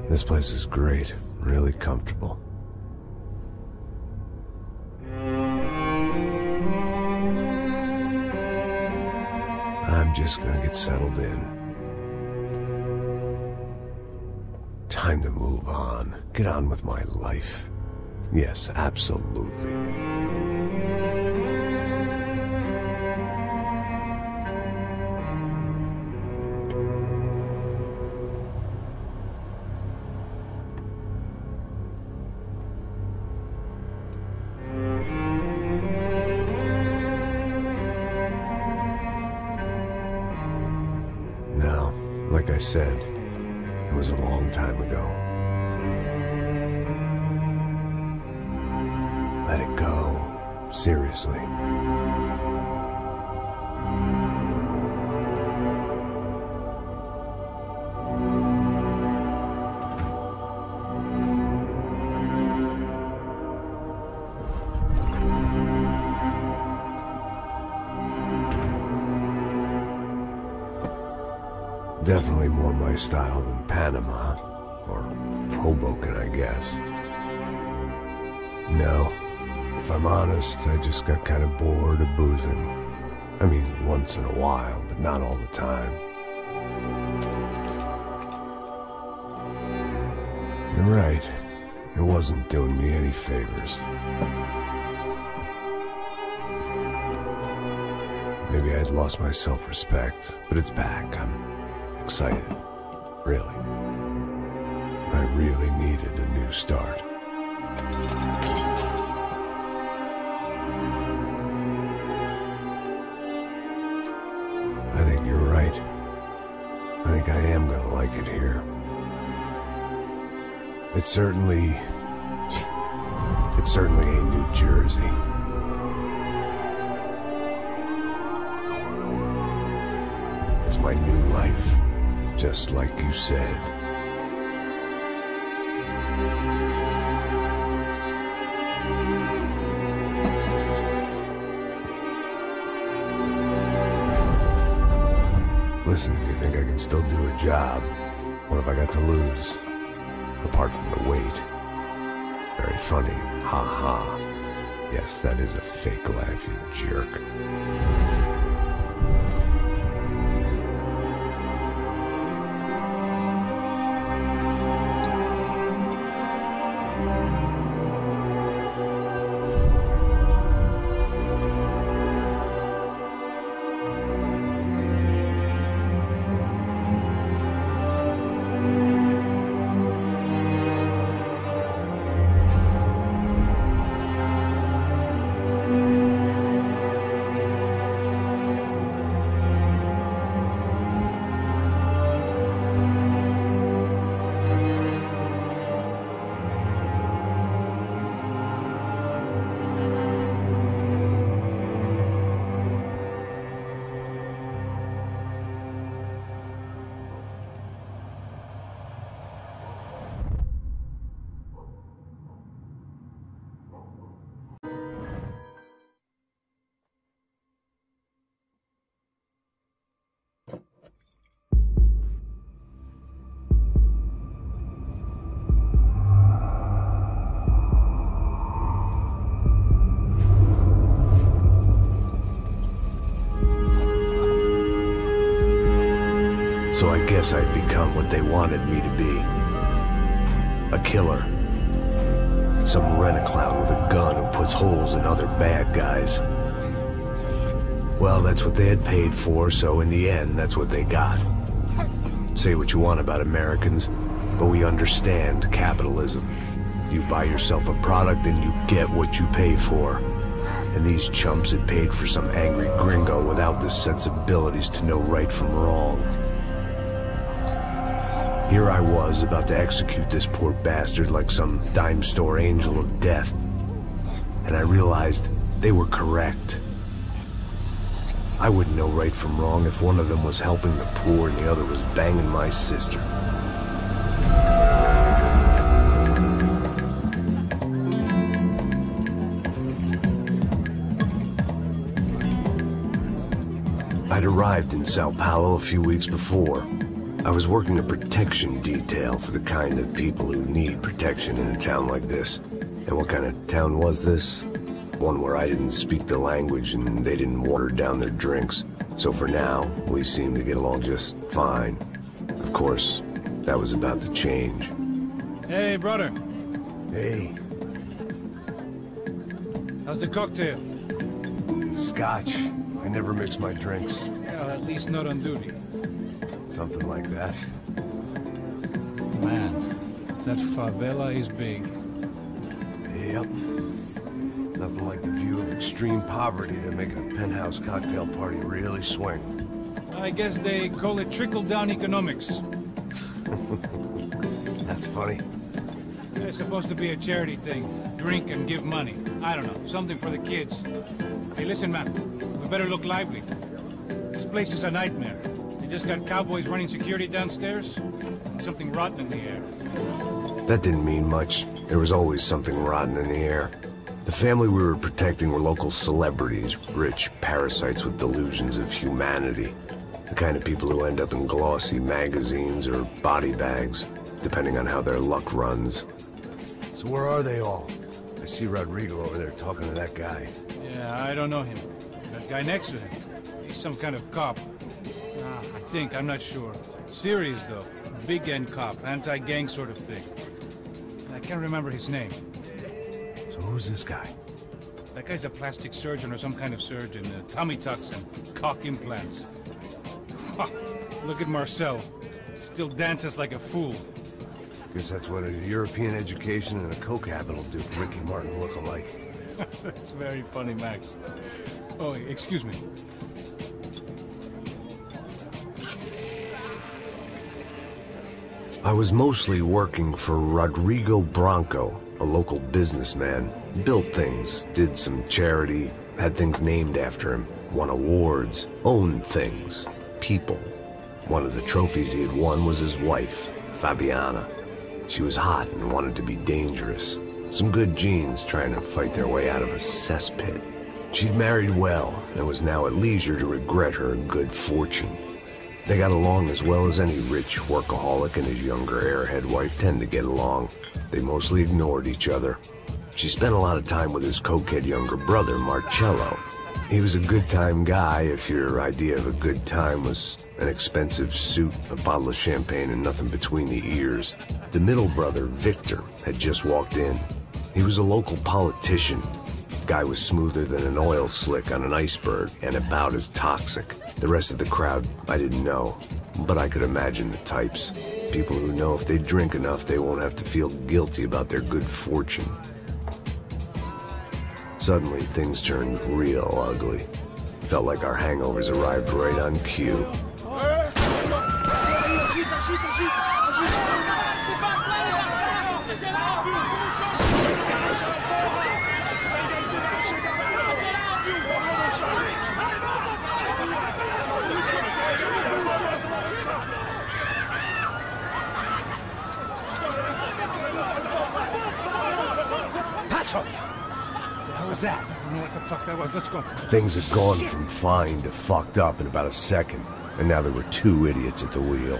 This place is great, really comfortable. I'm just gonna get settled in. Time to move on. Get on with my life. Yes, absolutely. Now, like I said, it was a long time ago. Let it go. Seriously. Definitely more my style than Panama, or Hoboken, I guess. No, if I'm honest, I just got kind of bored of boozing. I mean, once in a while, but not all the time. You're right, it wasn't doing me any favors. Maybe I'd lost my self-respect, but it's back. I'm excited, really. I really needed a new start. I think you're right. I think I am gonna like it here. It's certainly ain't New Jersey. It's my new life. Just like you said. Listen, if you think I can still do a job, what have I got to lose? Apart from the weight. Very funny. Ha ha. Yes, that is a fake laugh, you jerk. So I guess I'd become what they wanted me to be. A killer. Some rent-a-clown with a gun who puts holes in other bad guys. Well, that's what they had paid for, so in the end, that's what they got. Say what you want about Americans, but we understand capitalism. You buy yourself a product and you get what you pay for. And these chumps had paid for some angry gringo without the sensibilities to know right from wrong. Here I was, about to execute this poor bastard like some dime store angel of death. And I realized they were correct. I wouldn't know right from wrong if one of them was helping the poor and the other was banging my sister. I'd arrived in Sao Paulo a few weeks before. I was working a protection detail for the kind of people who need protection in a town like this. And what kind of town was this? One where I didn't speak the language and they didn't water down their drinks. So for now, we seemed to get along just fine. Of course, that was about to change. Hey, brother. Hey. How's the cocktail? Scotch. I never mix my drinks. Well, at least not on duty. Something like that. Man, that favela is big. Yep. Nothing like the view of extreme poverty to make a penthouse cocktail party really swing. I guess they call it trickle-down economics. That's funny. It's supposed to be a charity thing. Drink and give money. I don't know, something for the kids. Hey, listen, man. We better look lively. This place is a nightmare. They just got cowboys running security downstairs. And something rotten in the air. That didn't mean much. There was always something rotten in the air. The family we were protecting were local celebrities, rich parasites with delusions of humanity. The kind of people who end up in glossy magazines or body bags, depending on how their luck runs. So where are they all? I see Rodrigo over there talking to that guy. Yeah, I don't know him. That guy next to him. He's some kind of cop. I think, I'm not sure. Serious, though. Big-end cop, anti-gang sort of thing. I can't remember his name. So who's this guy? That guy's a plastic surgeon or some kind of surgeon. Tummy tucks and cock implants. Look at Marcel. Still dances like a fool. Guess that's what a European education and a coke habit will do for Ricky Martin look alike. That's very funny, Max. Oh, excuse me. I was mostly working for Rodrigo Branco, a local businessman. Built things, did some charity, had things named after him, won awards, owned things, people. One of the trophies he had won was his wife, Fabiana. She was hot and wanted to be dangerous. Some good genes trying to fight their way out of a cesspit. She'd married well and was now at leisure to regret her good fortune. They got along as well as any rich workaholic and his younger airhead wife tend to get along. They mostly ignored each other. She spent a lot of time with his cokehead younger brother, Marcello. He was a good-time guy if your idea of a good time was an expensive suit, a bottle of champagne, and nothing between the ears. The middle brother, Victor, had just walked in. He was a local politician. Guy was smoother than an oil slick on an iceberg and about as toxic. The rest of the crowd, I didn't know, but I could imagine the types. People who know if they drink enough, they won't have to feel guilty about their good fortune. Suddenly, things turned real ugly. Felt like our hangovers arrived right on cue. What was that? I don't know what the fuck that was. Let's go. Things had gone from fine to fucked up in about a second, and now there were two idiots at the wheel.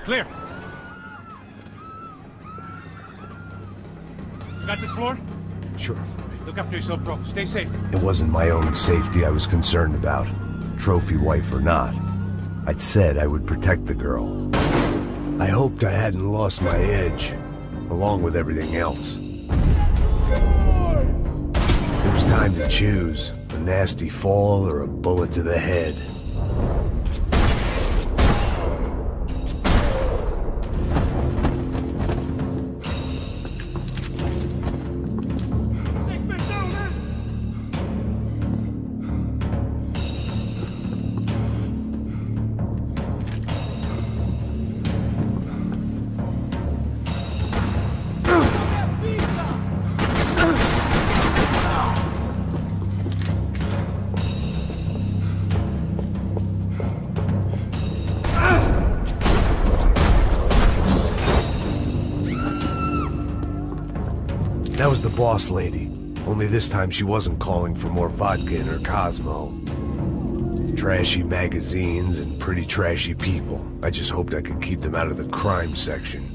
Clear. You got this floor? Sure. Look after yourself, bro. Stay safe. It wasn't my own safety I was concerned about, trophy wife or not. I'd said I would protect the girl. I hoped I hadn't lost my edge, along with everything else. It was time to choose, a nasty fall or a bullet to the head. That was the boss lady. Only this time she wasn't calling for more vodka in her Cosmo. Trashy magazines and pretty trashy people. I just hoped I could keep them out of the crime section.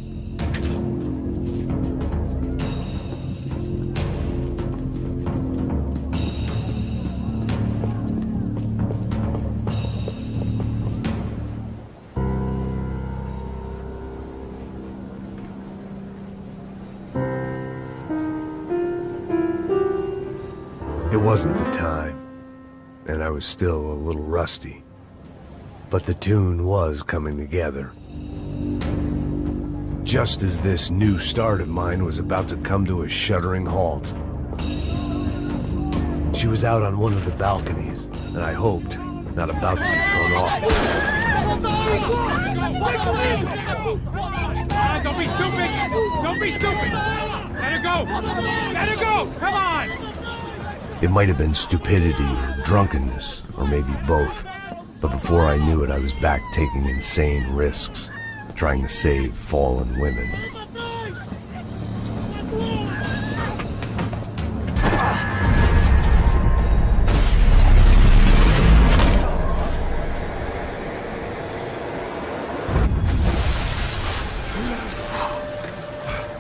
It wasn't the time, and I was still a little rusty. But the tune was coming together. Just as this new start of mine was about to come to a shuddering halt. She was out on one of the balconies, and I hoped not about to be thrown off. Don't be stupid! Don't be stupid! Let her go! Let her go! Come on! It might have been stupidity or drunkenness, or maybe both. But before I knew it, I was back taking insane risks, trying to save fallen women.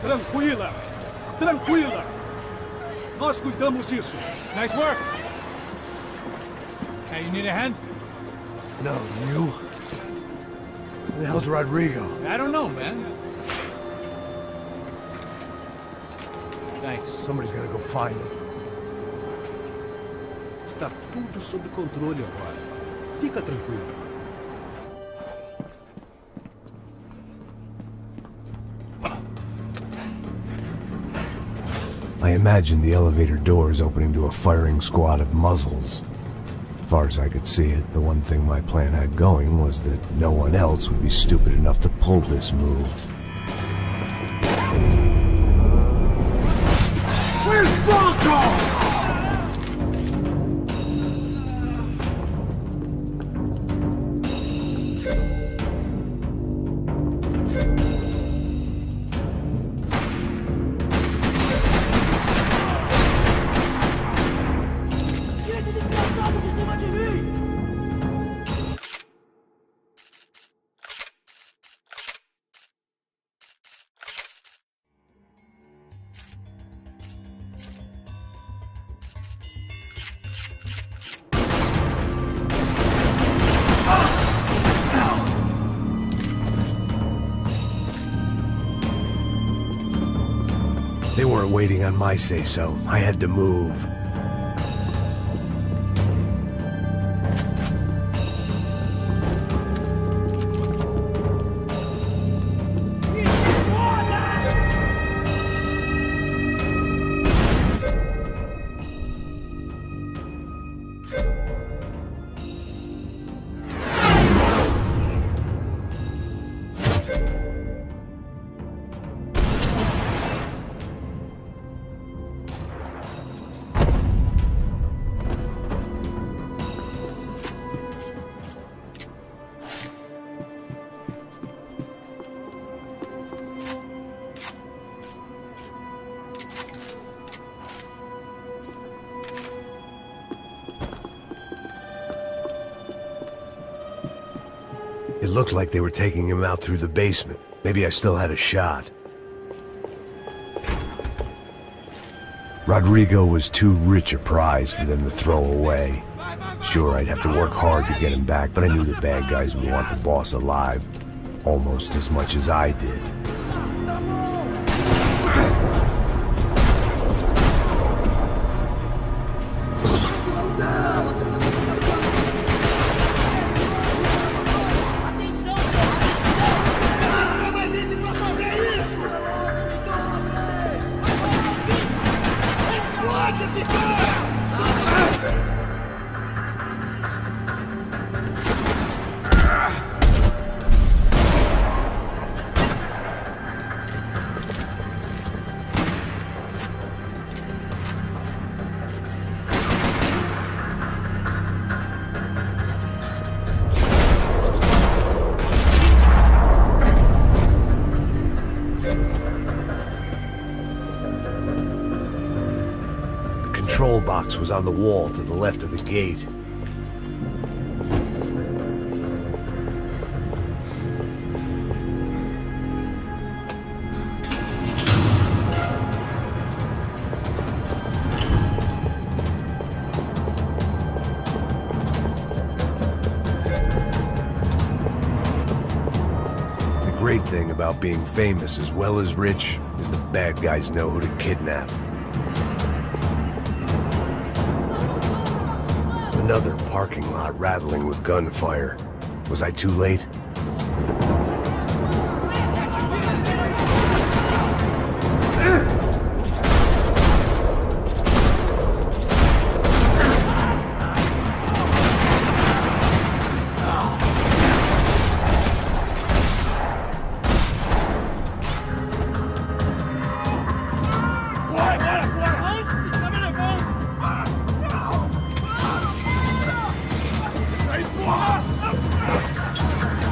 Tranquila! Tranquila! Nós cuidamos disso. Nice work! Hey, you need a hand? No, you? Where the hell's Rodrigo? I don't know, man. Thanks. Somebody's gotta go find him. Está tudo sob controle agora. Fica tranquilo. I imagined the elevator doors opening to a firing squad of muzzles. As far as I could see it, the one thing my plan had going was that no one else would be stupid enough to pull this move. Where's Bronco? They weren't waiting on my say-so. I had to move. It looked like they were taking him out through the basement. Maybe I still had a shot. Rodrigo was too rich a prize for them to throw away. Sure, I'd have to work hard to get him back, but I knew the bad guys would want the boss alive almost as much as I did. The control box was on the wall to the left of the gate. about being famous as well as rich is the bad guys know who to kidnap. Another parking lot rattling with gunfire. Was I too late?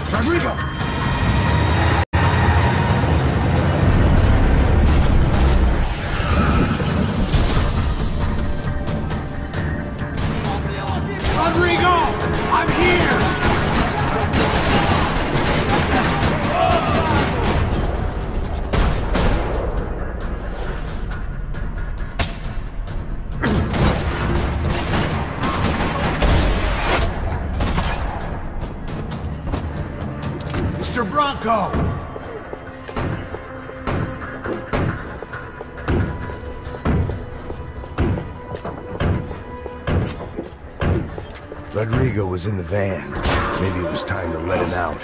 Rodrigo! Rodrigo! I'm here! Mr. Bronco! Rodrigo was in the van. Maybe it was time to let him out.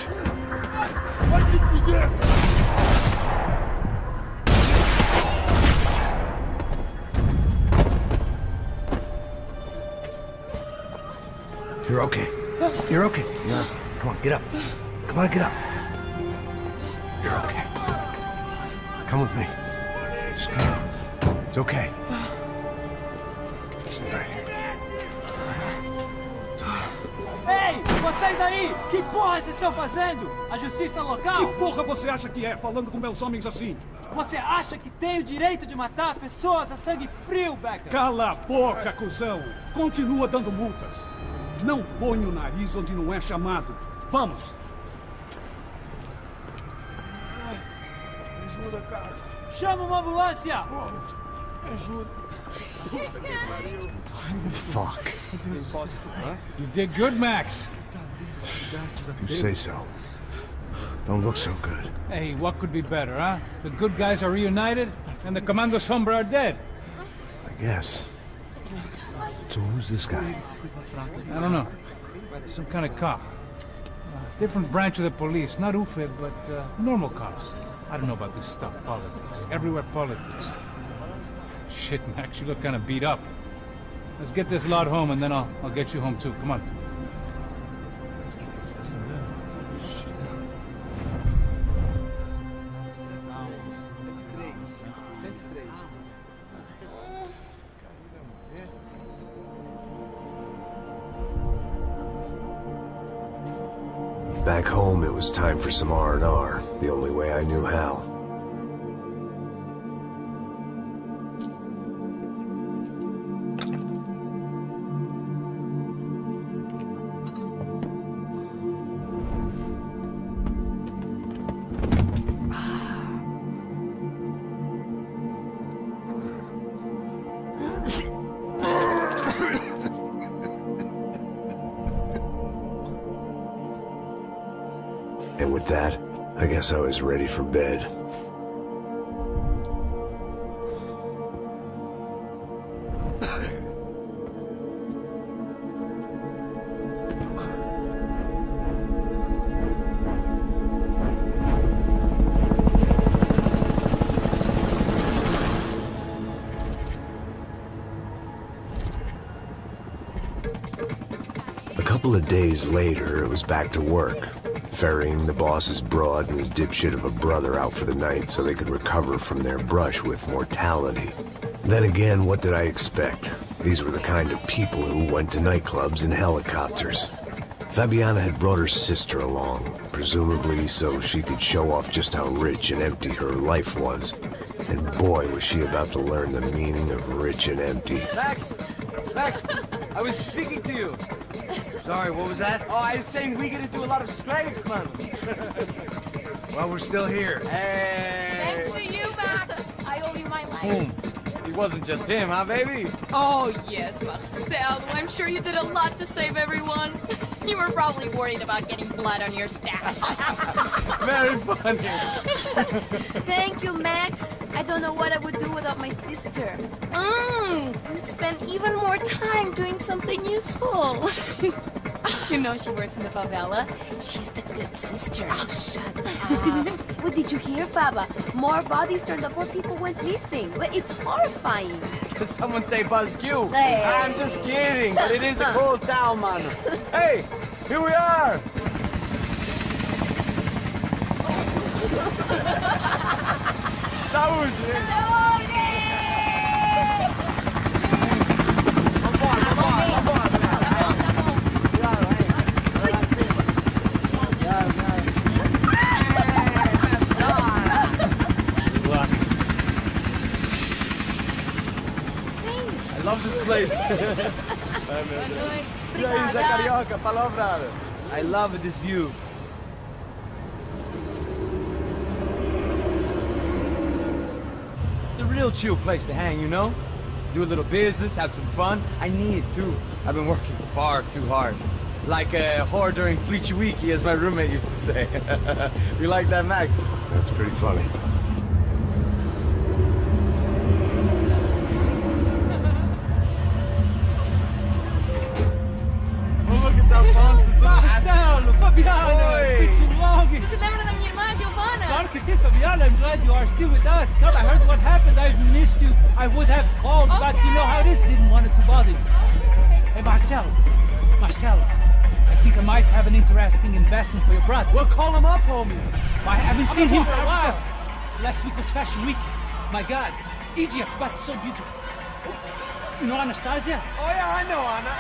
You're okay. You're okay. Yeah. Come on, get up. Come on, get up. You're okay. Come with me. Just come. It's okay. It's all right. Ei, vocês aí! Que porra vocês estão fazendo? A justiça local? Que porra você acha que é, falando com meus homens assim? Você acha que tem o direito de matar as pessoas a sangue frio, Becker? Cala a boca, cuzão! Continua dando multas. Não põe o nariz onde não é chamado. Vamos! Ajuda, cara. Chama uma ambulância! Me ajuda. Fuck. You did good, Max. You say so. Don't look so good. Hey, what could be better, huh? The good guys are reunited, and the Comando Sombra are dead. I guess. So who's this guy? I don't know. Some kind of cop. Different branch of the police. Not UFE, but normal cops. I don't know about this stuff, politics. Everywhere politics. Shit, Max, you look kind of beat up. Let's get this lot home, and then I'll get you home too. Come on. Back home, it was time for some R&R, the only way I knew how. And with that, I guess I was ready for bed. A couple of days later, it was back to work. Ferrying the boss's broad and his dipshit of a brother out for the night so they could recover from their brush with mortality. Then again, what did I expect? These were the kind of people who went to nightclubs in helicopters. Fabiana had brought her sister along, presumably so she could show off just how rich and empty her life was. And boy, was she about to learn the meaning of rich and empty. Max! Max! I was speaking to you! Sorry, what was that? Oh, I was saying we gotta do a lot of scrapes, man. Well, we're still here. Hey! Thanks to you, Max. I owe you my life. Boom. It wasn't just him, huh, baby? Oh, yes, Marcel. I'm sure you did a lot to save everyone. You were probably worried about getting blood on your stash. Very funny. Thank you, Max. I don't know what I would do without my sister. Spend even more time doing something useful. You know she works in the favela. She's the good sister. Oh, shut up. What did you hear, Faba? More bodies turned up, more people went missing. Well, it's horrifying. Did someone say Buzz Q? Hey. I'm just kidding, but it is a cool town, man. Hey, here we are. Saúde. I love this place. I love this view. It's a real chill place to hang, you know? Do a little business, have some fun. I need it too. I've been working far too hard. Like a whore during Fleechy Weeky, as my roommate used to say. You like that, Max? That's pretty funny. Você lembra da minha irmã, Giovanna? Claro que sim, Fabiana. I'm glad you are still with us. Come, I heard what happened. I've missed you. I would have called, but you know how it is. Didn't want it to bother you. Hey, Marcelo, I think I might have an interesting investment for your brother. We'll call him up, homie. I haven't seen him for a while. Last week was Fashion Week. My God, Egypt, but so beautiful. You know Anastasia? Oh yeah, I know Anna.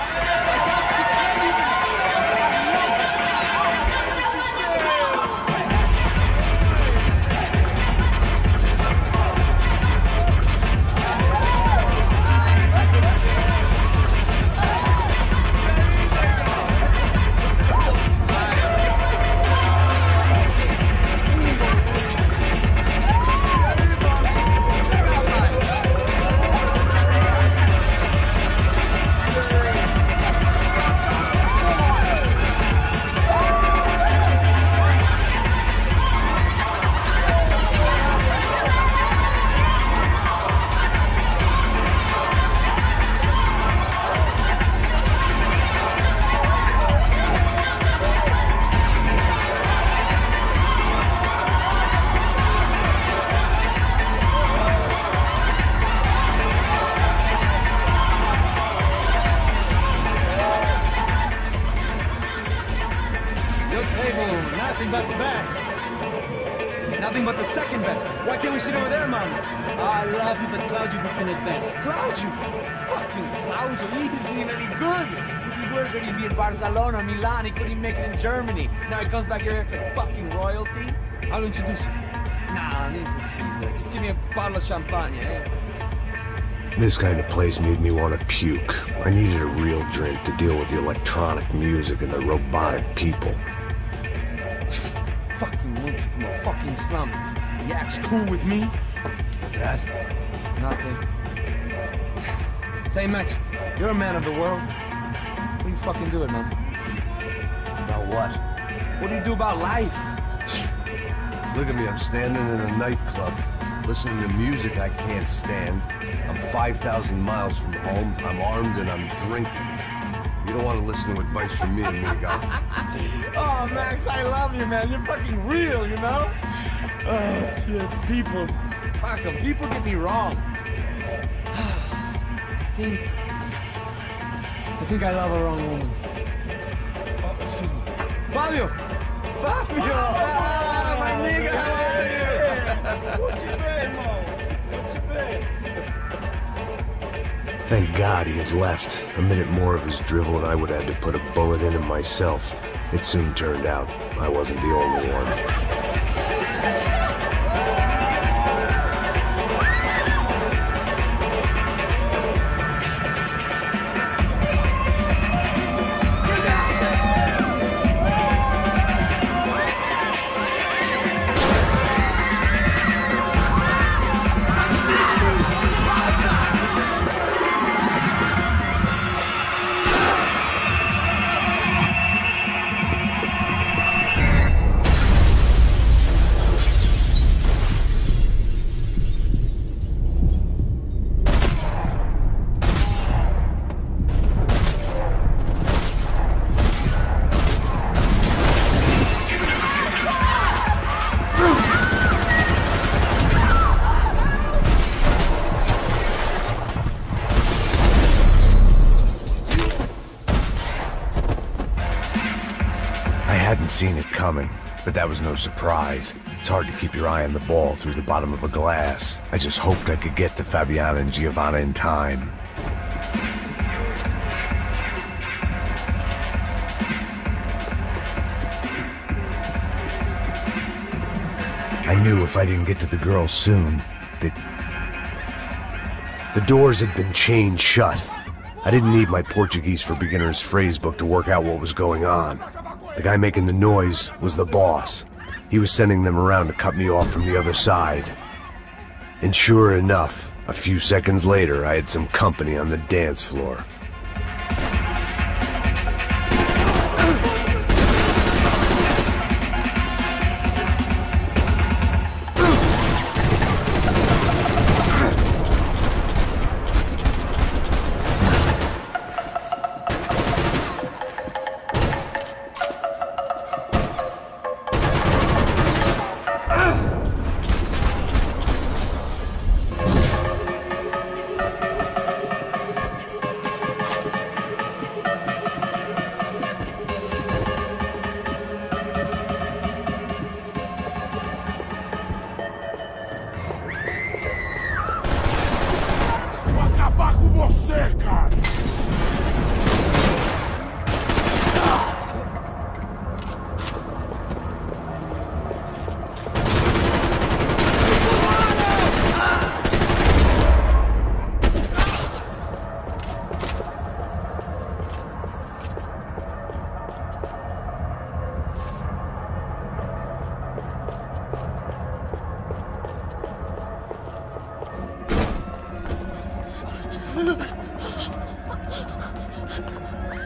Nothing but the best. Nothing but the second best. Why can't we sit over there, Mom? I love you, but Claudio can advance. Claudio? Fucking Claudio, he isn't even any good. If he were going to be in Barcelona or Milan, he couldn't make it in Germany. Now he comes back here and acts like fucking royalty. I'll introduce him. Nah, need Caesar. Just give me a bottle of champagne, eh? This kind of place made me want to puke. I needed a real drink to deal with the electronic music and the robotic people. Fucking monkey from a fucking slum. He acts cool with me. What's that? Nothing. Say, Max, you're a man of the world. What are you fucking doing, man? About what? What do you do about life? Look at me, I'm standing in a nightclub, listening to music I can't stand. I'm 5,000 miles from home, I'm armed, and I'm drinking. You don't want to listen to advice from me, amigo. Oh, Max, I love you, man. You're fucking real, you know? Oh, shit. People. Fuck them. People get me wrong. I think I love a wrong woman. Oh, excuse me. Fabio! Fabio! Ah, my nigga, how are you? What you been, Mo? What you been? Thank God he had left. A minute more of his drivel and I would have had to put a bullet in him myself. It soon turned out I wasn't the only one. seen it coming, but that was no surprise. It's hard to keep your eye on the ball through the bottom of a glass. I just hoped I could get to Fabiana and Giovanna in time. I knew if I didn't get to the girls soon, that the doors had been chained shut. I didn't need my Portuguese for Beginners phrase book to work out what was going on. The guy making the noise was the boss. He was sending them around to cut me off from the other side. And sure enough, a few seconds later, I had some company on the dance floor.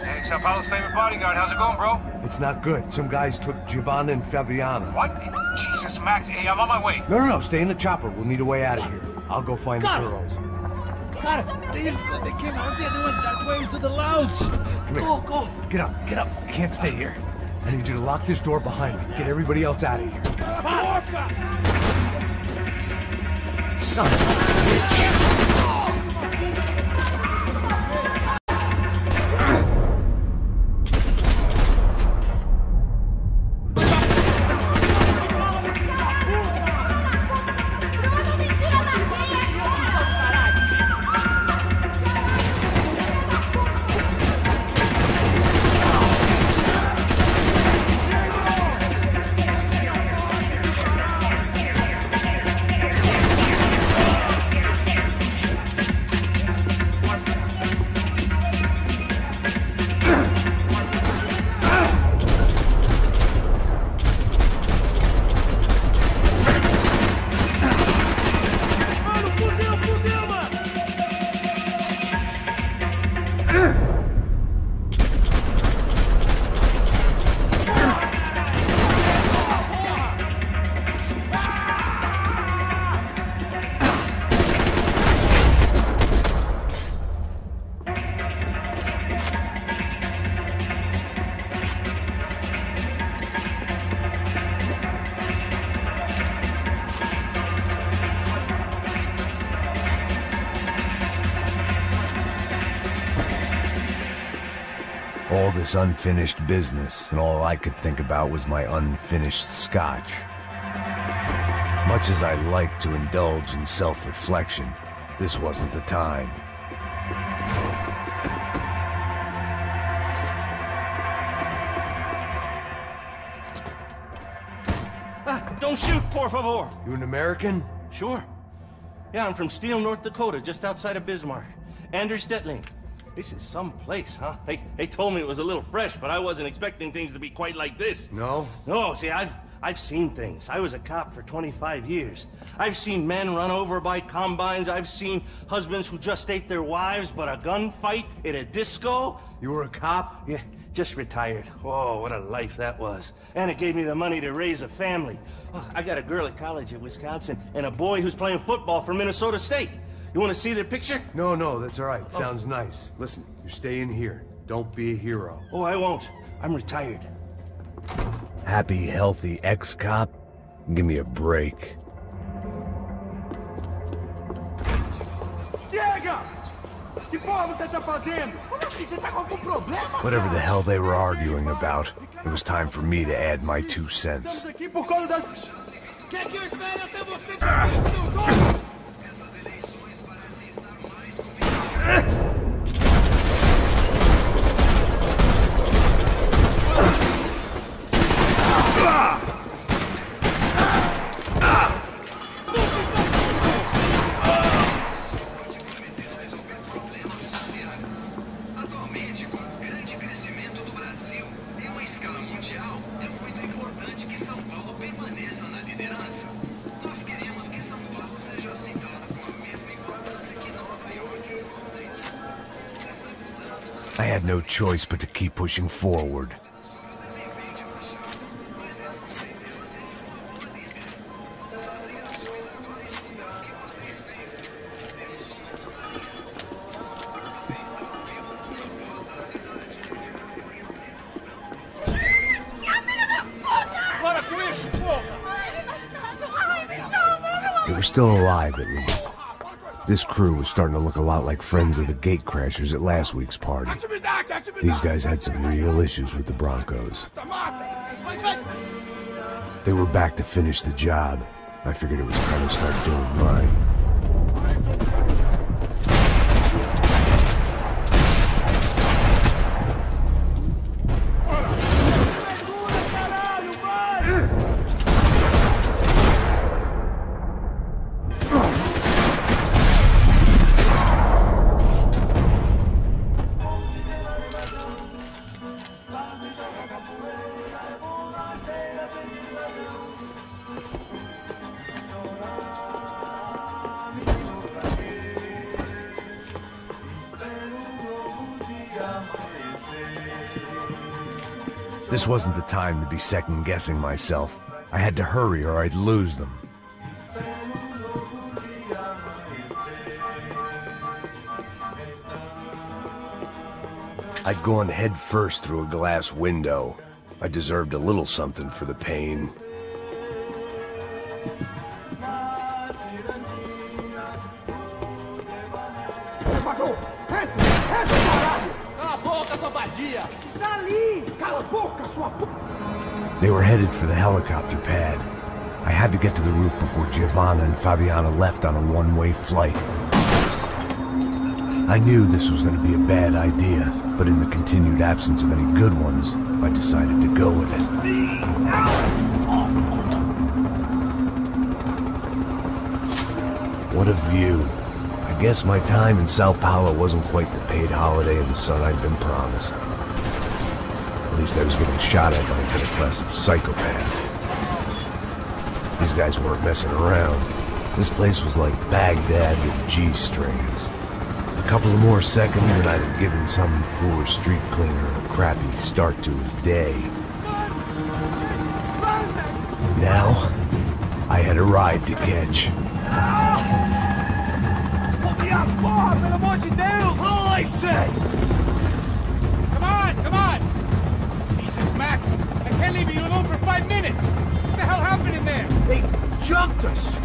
Hey, Sao Paulo's favorite bodyguard. How's it going, bro? It's not good. Some guys took Giovanna and Fabiana. What? Jesus, Max. Hey, I'm on my way. No, stay in the chopper. We'll need a way out of here. I'll go find the girls. Got it. They came out here. They went that way to the lounge. Go. Get up. You can't stay here. I need you to lock this door behind me. Get everybody else out of here. Son of a bitch. All this unfinished business, and all I could think about was my unfinished scotch. Much as I like to indulge in self-reflection, this wasn't the time. Don't shoot, por favor. You an American? Sure. Yeah, I'm from Steele, North Dakota, just outside of Bismarck. Anders Detling. This is some place, huh? They told me it was a little fresh, but I wasn't expecting things to be quite like this. No? No, see, I've seen things. I was a cop for 25 years. I've seen men run over by combines. I've seen husbands who just ate their wives, but a gunfight at a disco. You were a cop? Yeah, just retired. Oh, what a life that was. And it gave me the money to raise a family. Oh, I got a girl at college at Wisconsin and a boy who's playing football for Minnesota State. You want to see their picture? No, that's all right. Sounds nice. Listen, you stay in here. Don't be a hero. Oh, I won't. I'm retired. Happy, healthy ex-cop? Give me a break. Diego! Whatever the hell they were arguing about, it was time for me to add my 2 cents. I had no choice but to keep pushing forward. They were still alive, at least. This crew was starting to look a lot like friends of the gatecrashers at last week's party. These guys had some real issues with the Broncos. They were back to finish the job. I figured it was time to start doing mine. This wasn't the time to be second-guessing myself. I had to hurry or I'd lose them. I'd gone head first through a glass window. I deserved a little something for the pain. They were headed for the helicopter pad. I had to get to the roof before Giovanna and Fabiana left on a one-way flight. I knew this was going to be a bad idea, but in the continued absence of any good ones, I decided to go with it. What a view. I guess my time in Sao Paulo wasn't quite the paid holiday in the sun I'd been promised. At least I was getting shot at by a better class of psychopath. These guys weren't messing around. This place was like Baghdad with G-strings. A couple of more seconds and I'd have given some poor street cleaner a crappy start to his day. Now, I had a ride to catch. All I said! Come on! Jesus, Max, I can't leave you alone for 5 minutes! What the hell happened in there? They jumped us!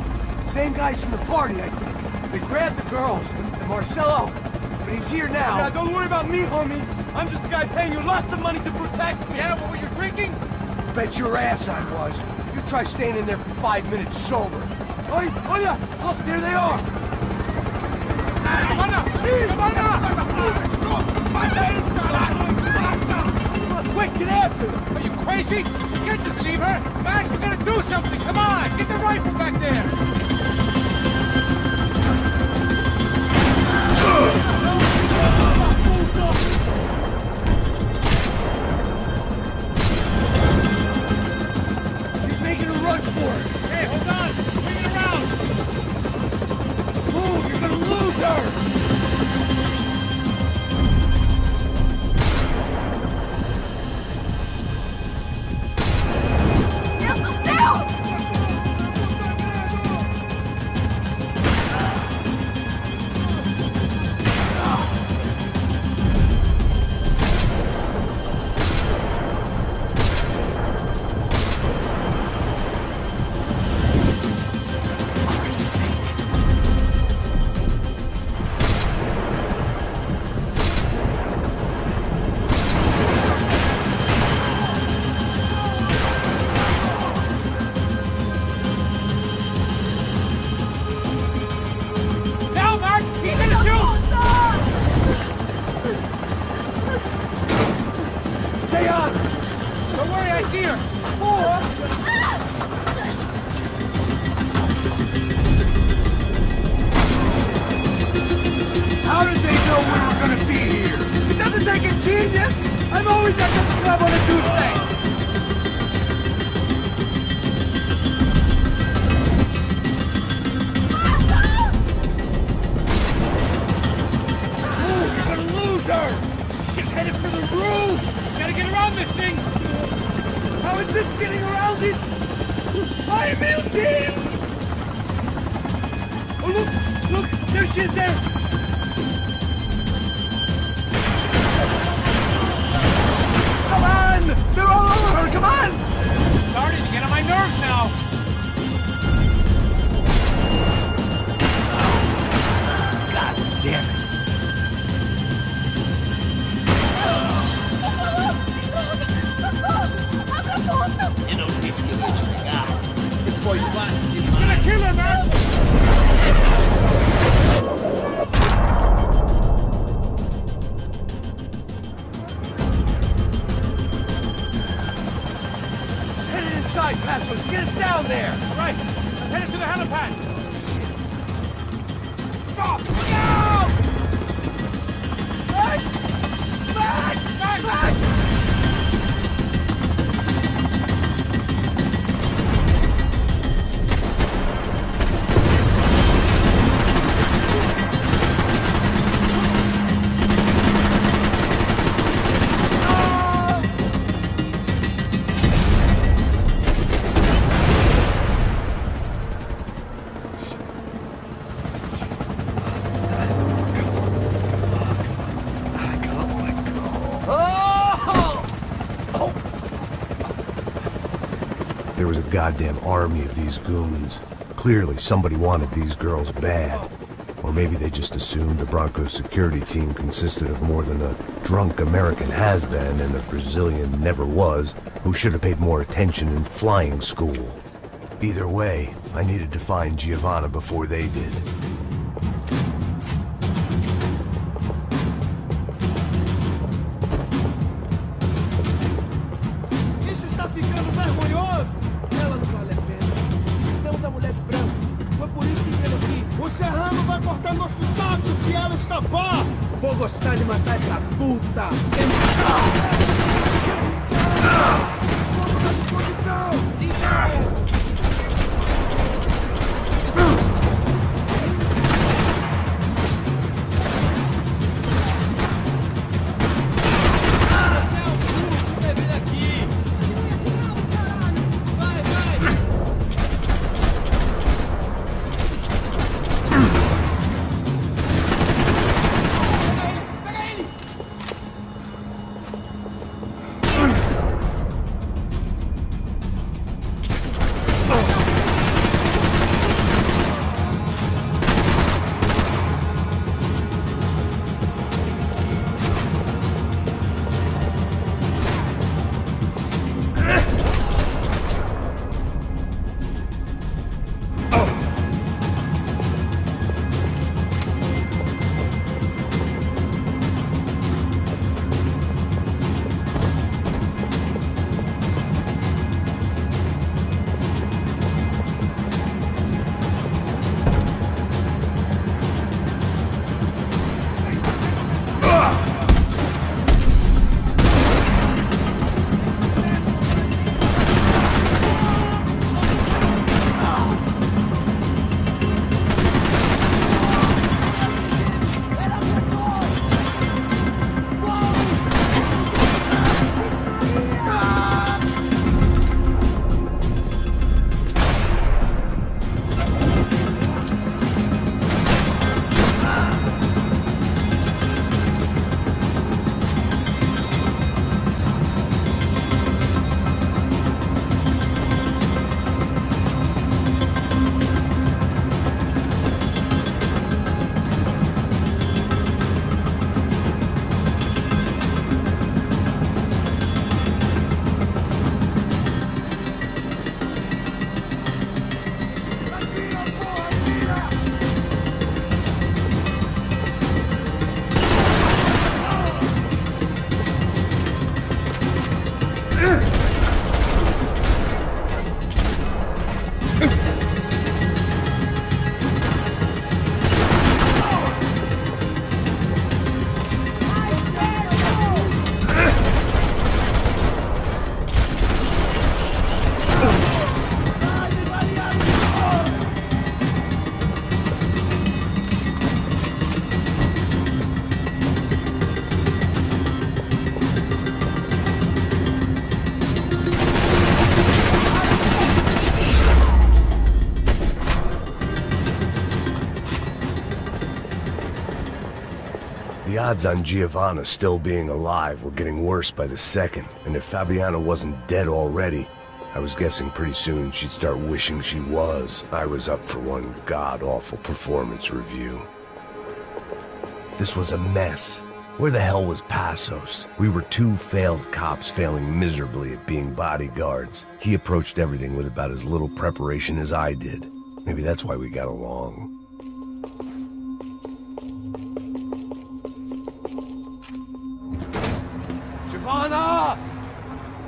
Same guys from the party, I think. They grabbed the girls, and Marcelo, but he's here now. Yeah, don't worry about me, homie. I'm just the guy paying you lots of money to protect me. Yeah, but were you drinking? Bet your ass I was. You try staying in there for 5 minutes sober. Oi, Oya! Look, there they are! Quick, get after them! Are you crazy? You can't just leave her! Max, you gotta do something! Come on! Get the rifle back there! She's making a run for it! Hey, hold on! Bring it around! Move! You're gonna lose her! Stay on! Don't worry, I see her! How did they know we were gonna be here? It doesn't take a genius! I'm always at the club on a Tuesday! You're gonna lose her! She's headed for the roof! Gotta get around this thing! How is this getting around it? I built him! Oh, look! There she is there! Come on! They're all over her! Come on! Starting to get on my nerves now! God damn it! E non rischi di spiegare. Se poi basti He's gonna kill her, man! She's headed inside, Passos! Get us down there! Right! I'm headed to the helipad! Stop! Look out! Max! There was a goddamn army of these goons. Clearly, somebody wanted these girls bad. Or maybe they just assumed the Broncos security team consisted of more than a drunk American has-been and a Brazilian never was, who should have paid more attention in flying school. Either way, I needed to find Giovanna before they did. Isso está ficando vergonhoso! Ela não vale a pena. Perdemos a mulher de branco. Foi por isso que veio aqui. O Serrano vai cortar nosso saco se ela escapar! Vou gostar de matar essa puta! Vamos à disposição! The odds on Giovanna still being alive were getting worse by the second, and if Fabiana wasn't dead already, I was guessing pretty soon she'd start wishing she was. I was up for one god-awful performance review. This was a mess. Where the hell was Passos? We were two failed cops failing miserably at being bodyguards. He approached everything with about as little preparation as I did. Maybe that's why we got along. Giovanna!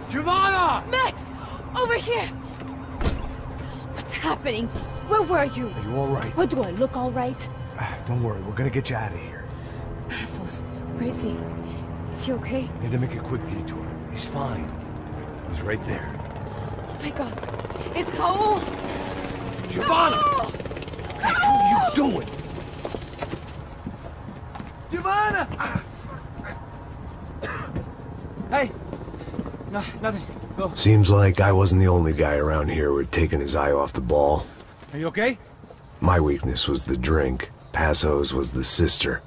Giovanna! Max! Over here! What's happening? Where were you? Are you all right? What, do I look all right? Don't worry, we're gonna get you out of here. Passos, where is he? Is he okay? Need to make a quick detour. He's fine. He's right there. Oh my god. It's Raul! Giovanna! Raul! What are you doing? Giovanna! Hey! No, nothing. Go. Seems like I wasn't the only guy around here who had taken his eye off the ball. Are you okay? My weakness was the drink. Passos was the sister.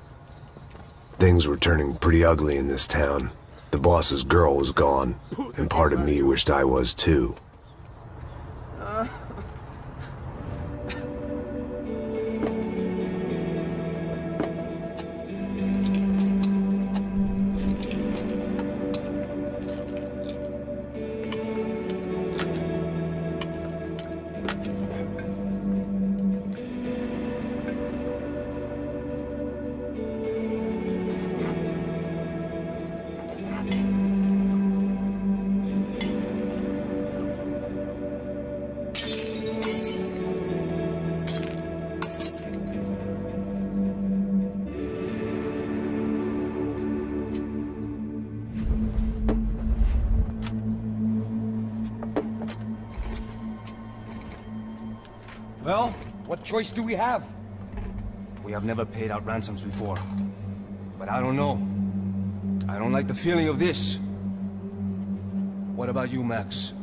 Things were turning pretty ugly in this town. The boss's girl was gone, and part of me wished I was too. Well, what choice do we have? We have never paid out ransoms before. But I don't know. I don't like the feeling of this. What about you, Max?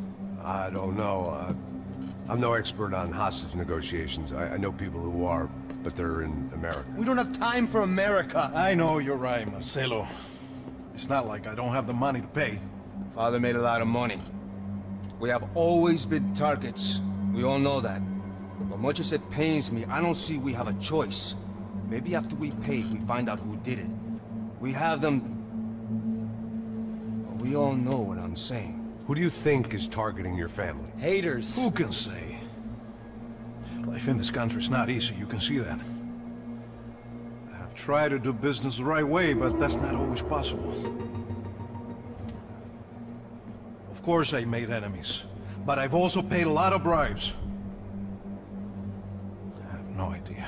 I don't know. I'm no expert on hostage negotiations. I know people who are, but they're in America. We don't have time for America. I know you're right, Marcelo. It's not like I don't have the money to pay. Father made a lot of money. We have always been targets. We all know that. But much as it pains me, I don't see we have a choice. Maybe after we pay, we find out who did it. We have them... We all know what I'm saying. Who do you think is targeting your family? Haters. Who can say? Life in this country is not easy, you can see that. I have tried to do business the right way, but that's not always possible. Of course I made enemies, but I've also paid a lot of bribes. I have no idea.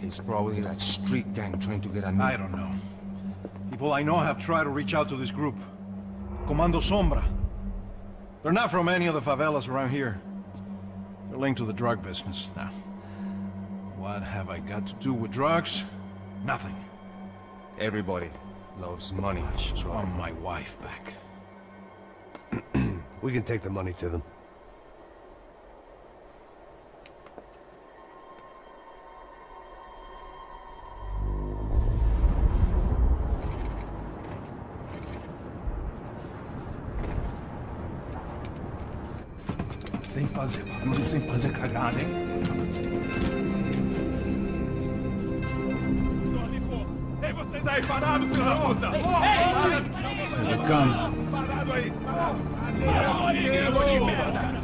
It's probably that street gang trying to get at me. I don't know. People I know have tried to reach out to this group. Comando Sombra. They're not from any of the favelas around here. They're linked to the drug business. Now, what have I got to do with drugs? Nothing. Everybody loves money. I just want my wife back. We can take the money to them. Sem fazer barulho, sem fazer cagada, hein? Ei, vocês aí parados, filho da puta! Here they come. Parado aí!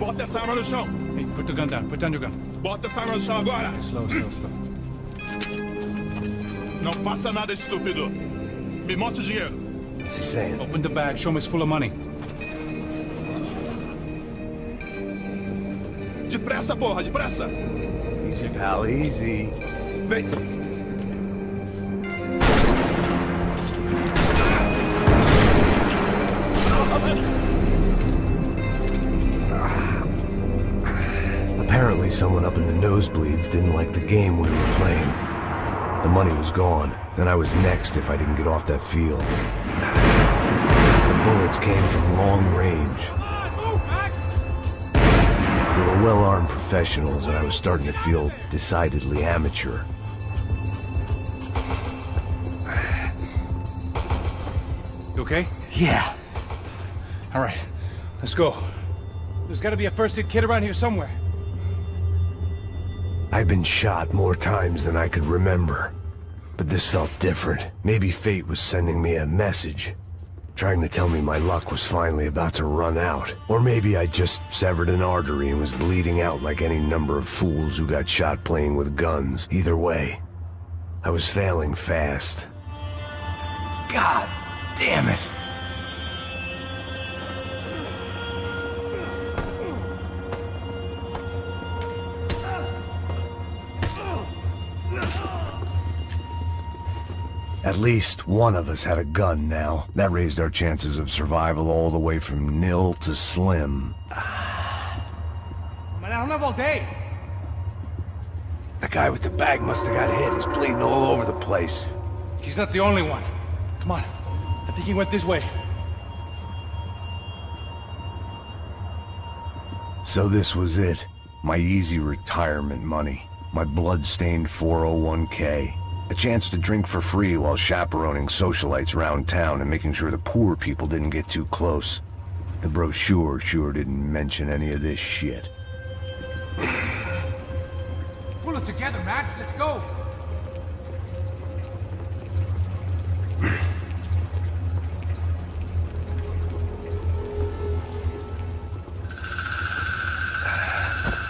Bota essa arma no chão! Hey, put the gun down. Put down your gun. Bota essa arma no chão agora! Slow, slow, slow. Não faça nada, estúpido! Me mostra o dinheiro! What's he saying? Open the bag. Show me it's full of money. Depressa, porra, depressa! Easy, pal, easy. Vem! Apparently someone up in the nosebleeds didn't like the game we were playing. The money was gone, and I was next if I didn't get off that field. The bullets came from long range. They were well-armed professionals, and I was starting to feel decidedly amateur. You okay? Yeah. All right, let's go. There's gotta be a first-aid kit around here somewhere. I've been shot more times than I could remember. But this felt different. Maybe fate was sending me a message, trying to tell me my luck was finally about to run out. Or maybe I just severed an artery and was bleeding out like any number of fools who got shot playing with guns. Either way, I was failing fast. God damn it! At least one of us had a gun now. That raised our chances of survival all the way from nil to slim. Man, I don't have all day. The guy with the bag must have got hit. He's bleeding all over the place. He's not the only one. Come on. I think he went this way. So this was it. My easy retirement money. My blood-stained 401k. A chance to drink for free while chaperoning socialites around town and making sure the poor people didn't get too close. The brochure sure didn't mention any of this shit. Pull it together, Max. Let's go.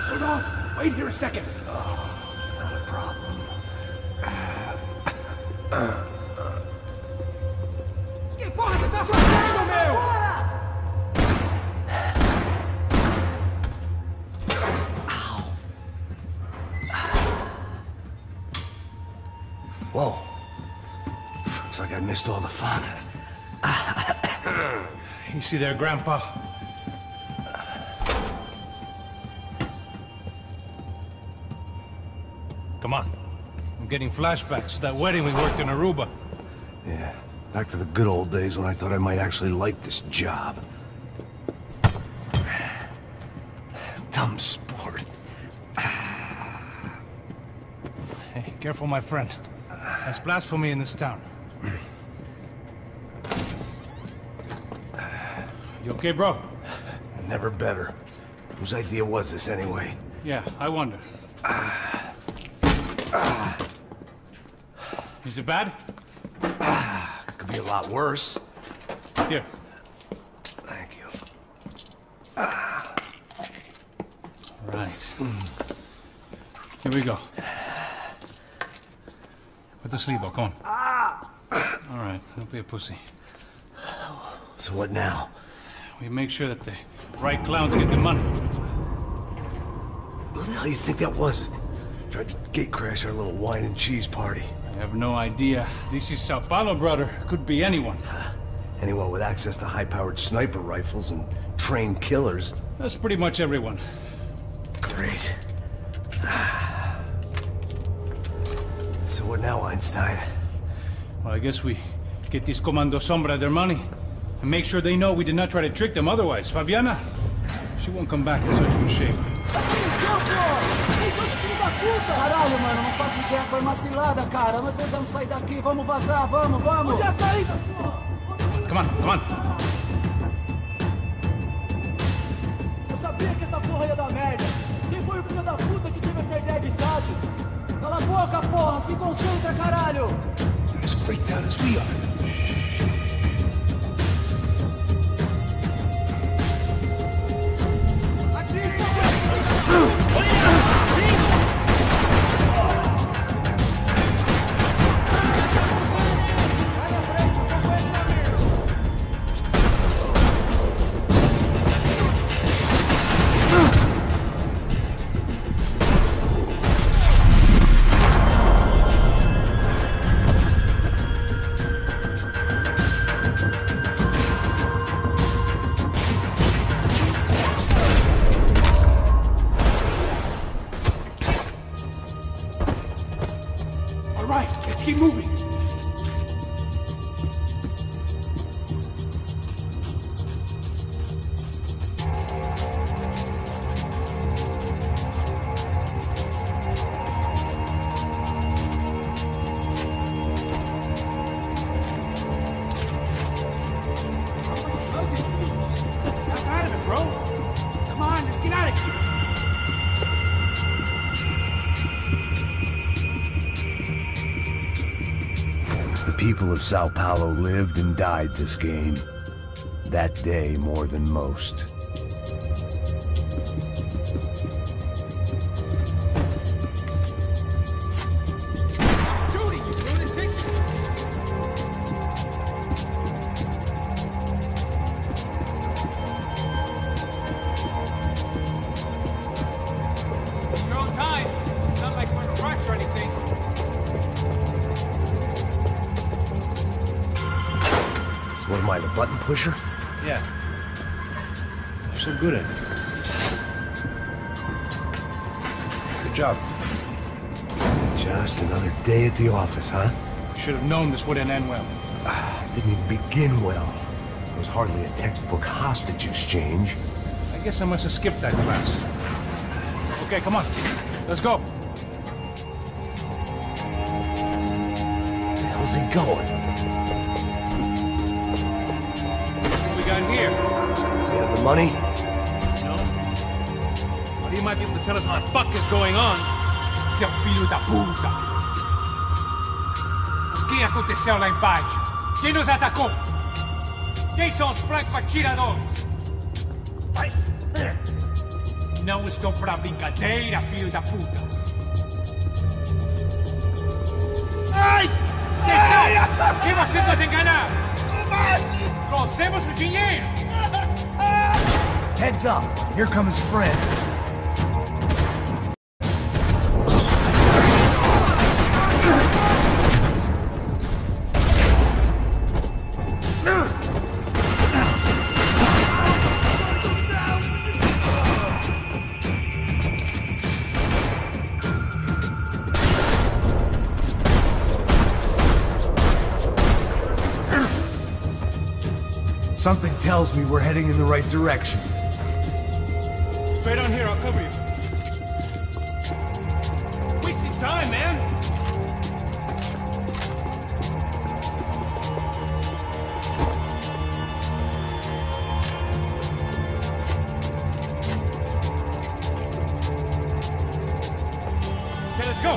Hold on. Wait here a second. Not a problem. Que porra você tá fazendo, meu? Whoa. Looks like I missed all the fun. You see there, Grandpa? Come on. I'm getting flashbacks to that wedding we worked in Aruba. Yeah, back to the good old days when I thought I might actually like this job. Dumb sport. Hey, careful, my friend. That's blasphemy in this town. You okay, bro? Never better. Whose idea was this anyway? Yeah, I wonder. Is it bad? Could be a lot worse. Here. Thank you. Right. Here we go. Put the sleeve on, come on. All right, don't be a pussy. So what now? We make sure that the right clowns get the money. Who the hell do you think that was? Tried to gate crash our little wine and cheese party. I have no idea. This is Sao Paulo, brother. Could be anyone. Anyone with access to high-powered sniper rifles and trained killers. That's pretty much everyone. Great. So what now, Einstein? Well, I guess we get these Comando Sombra their money and make sure they know we did not try to trick them otherwise. Fabiana, she won't come back in such good shape. Caralho, mano, não faço ideia, foi uma cilada, cara. Nós precisamos sair daqui, vamos vazar, vamos, vamos! Já saí! Come on, come on! Eu sabia que essa porra ia dar merda! Quem foi o filho da puta que teve essa ideia de estádio? Cala a boca, porra! Se concentra, caralho! As freaked out as we are. Keep moving. people of Sao Paulo lived and died this game. That day more than most. What am I, the button pusher? Yeah. You're so good at it. Good job. Just another day at the office, huh? You should have known this wouldn't end well. Didn't even begin well. It was hardly a textbook hostage exchange. I guess I must have skipped that class. Okay, come on. Let's go. Where the hell's he going? What we got here? Does he have the money? No. But he might be able to tell us what the fuck is going on. Seu filho da puta! O que aconteceu lá embaixo? Quem nos atacou? Quem são os franco-atiradores? Não estou pra brincadeira, filho da puta! Ai! Quem são? Quem você nos enganar? Trouxemos o dinheiro! Heads up! Here come his friends. Something tells me we're heading in the right direction. Straight on here, I'll cover you. Wasting time, man! Okay, let's go!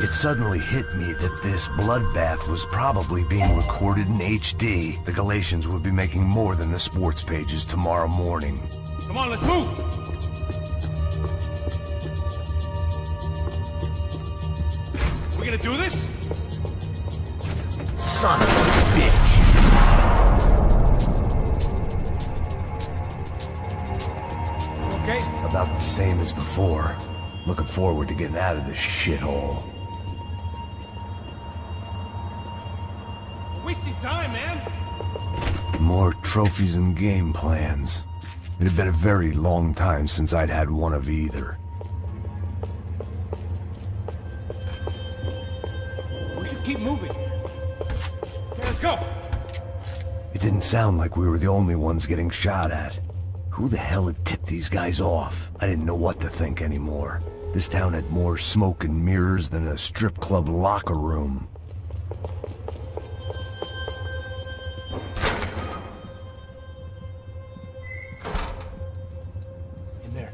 It suddenly hit me that this bloodbath was probably being recorded in HD. The Galatians would be making more than the sports pages tomorrow morning. Come on, let's move! We gonna do this? Son of a bitch! Okay? About the same as before. Looking forward to getting out of this shithole. Wasting time, man! More trophies and game plans. It had been a very long time since I'd had one of either. We should keep moving. Okay, let's go! It didn't sound like we were the only ones getting shot at. Who the hell had tipped these guys off? I didn't know what to think anymore. This town had more smoke and mirrors than a strip club locker room. In there.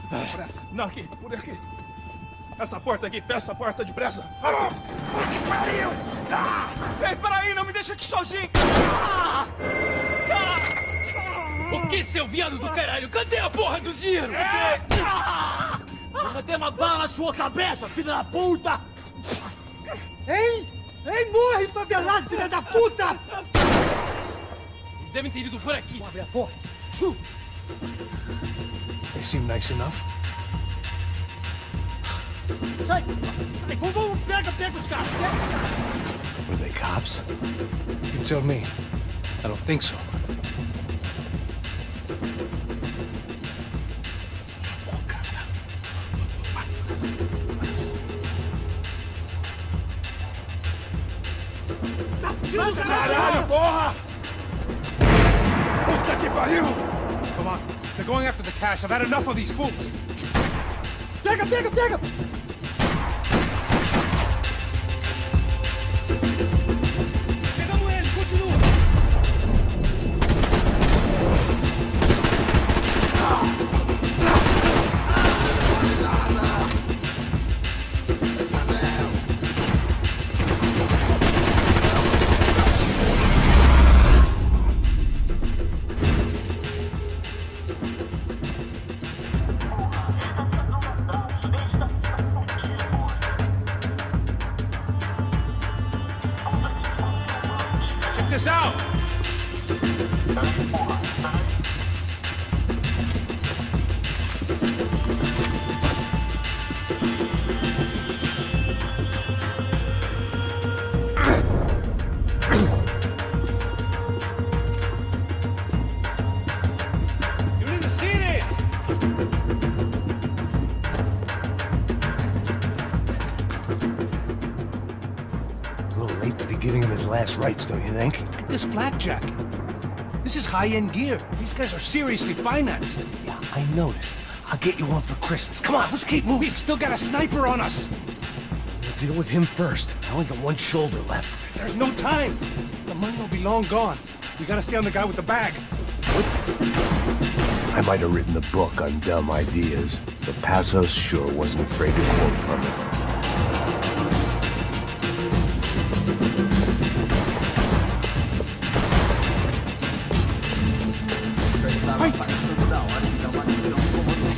Depressa. Não, aqui, por aqui. Essa porta aqui, fecha essa porta depressa. Que pariu! Ei, peraí, não me deixa aqui sozinho! O que, seu viado do caralho? Cadê a porra do dinheiro? Cadê uma bala na sua cabeça, filha da puta? Ei, morre, favelado, filha da puta! Eles devem ter ido por aqui. Abre a porta. They seem nice enough. Sai! Vamos, pega os caras! Were they cops? You tell me. I don't think so. Caralho, porra! Puta que pariu! Come on. They're going after the cash. I've had enough of these fools. Pega! Lights out! Giving him his last rites, don't you think? Look at this flak jacket. This is high-end gear. These guys are seriously financed. Yeah, I noticed. I'll get you one for Christmas. Come on, let's keep moving. We've still got a sniper on us. We'll deal with him first. I only got one shoulder left. There's no time. The money will be long gone. We gotta stay on the guy with the bag. I might have written a book on dumb ideas, but Passos sure wasn't afraid to quote from it.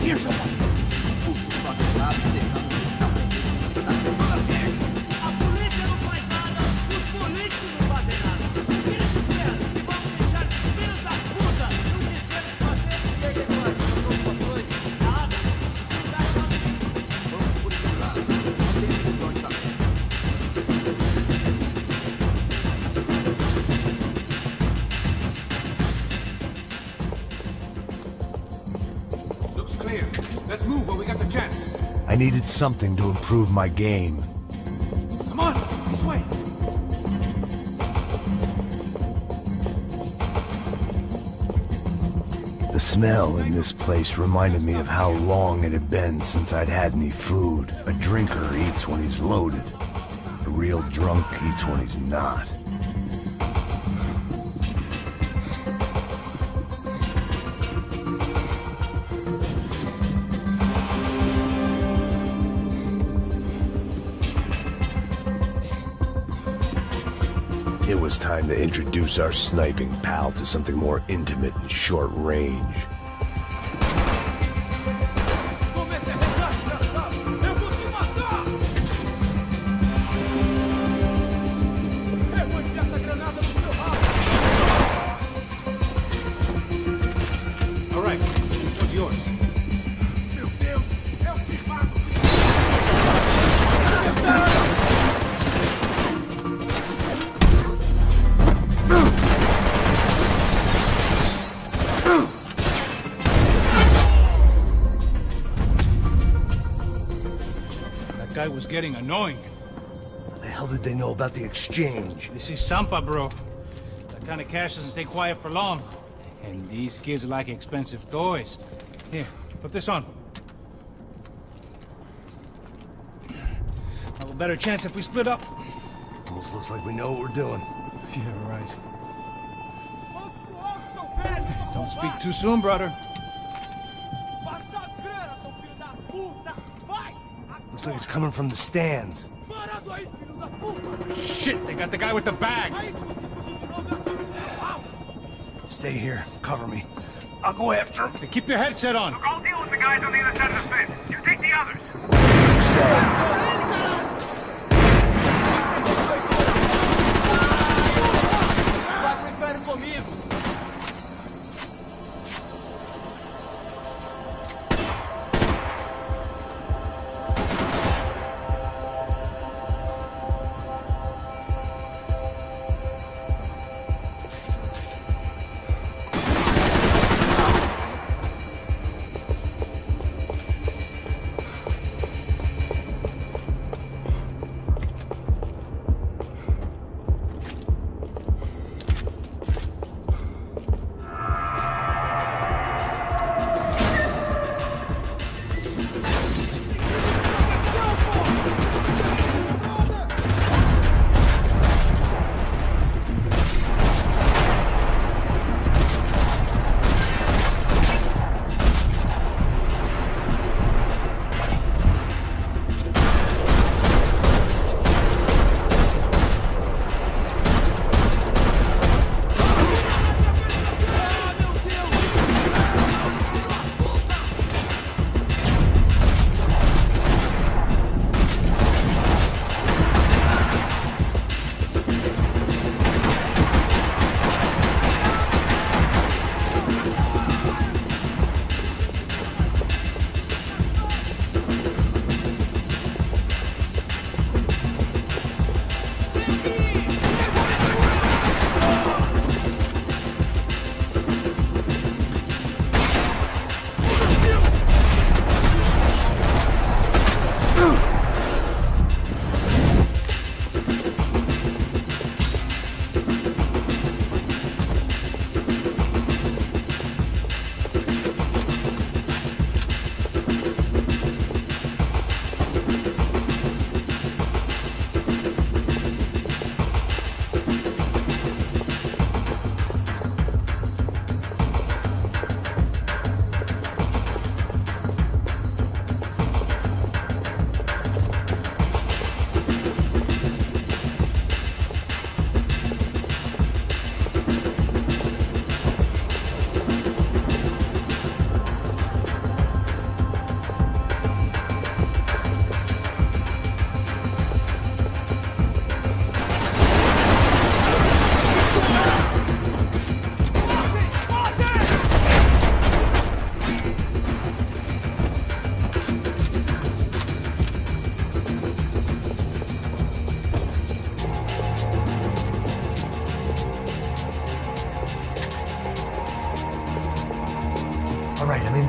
Here's someone. Let's move while we got the chance. I needed something to improve my game. Come on, this way. The smell in this place reminded me of how long it had been since I'd had any food. A drinker eats when he's loaded. A real drunk eats when he's not. It was time to introduce our sniping pal to something more intimate and short range. All right, this one's yours. That guy was getting annoying. What the hell did they know about the exchange? This is Sampa, bro. That kind of cash doesn't stay quiet for long. And these kids like expensive toys. Here, put this on. Have a better chance if we split up. Almost looks like we know what we're doing. You're right. Don't speak too soon, brother. Looks like it's coming from the stands. Shit, they got the guy with the bag. Stay here. Cover me. I'll go after him. Hey, keep your headset on. Look, I'll deal with the guys on the other side of the fence. You take the others. You say.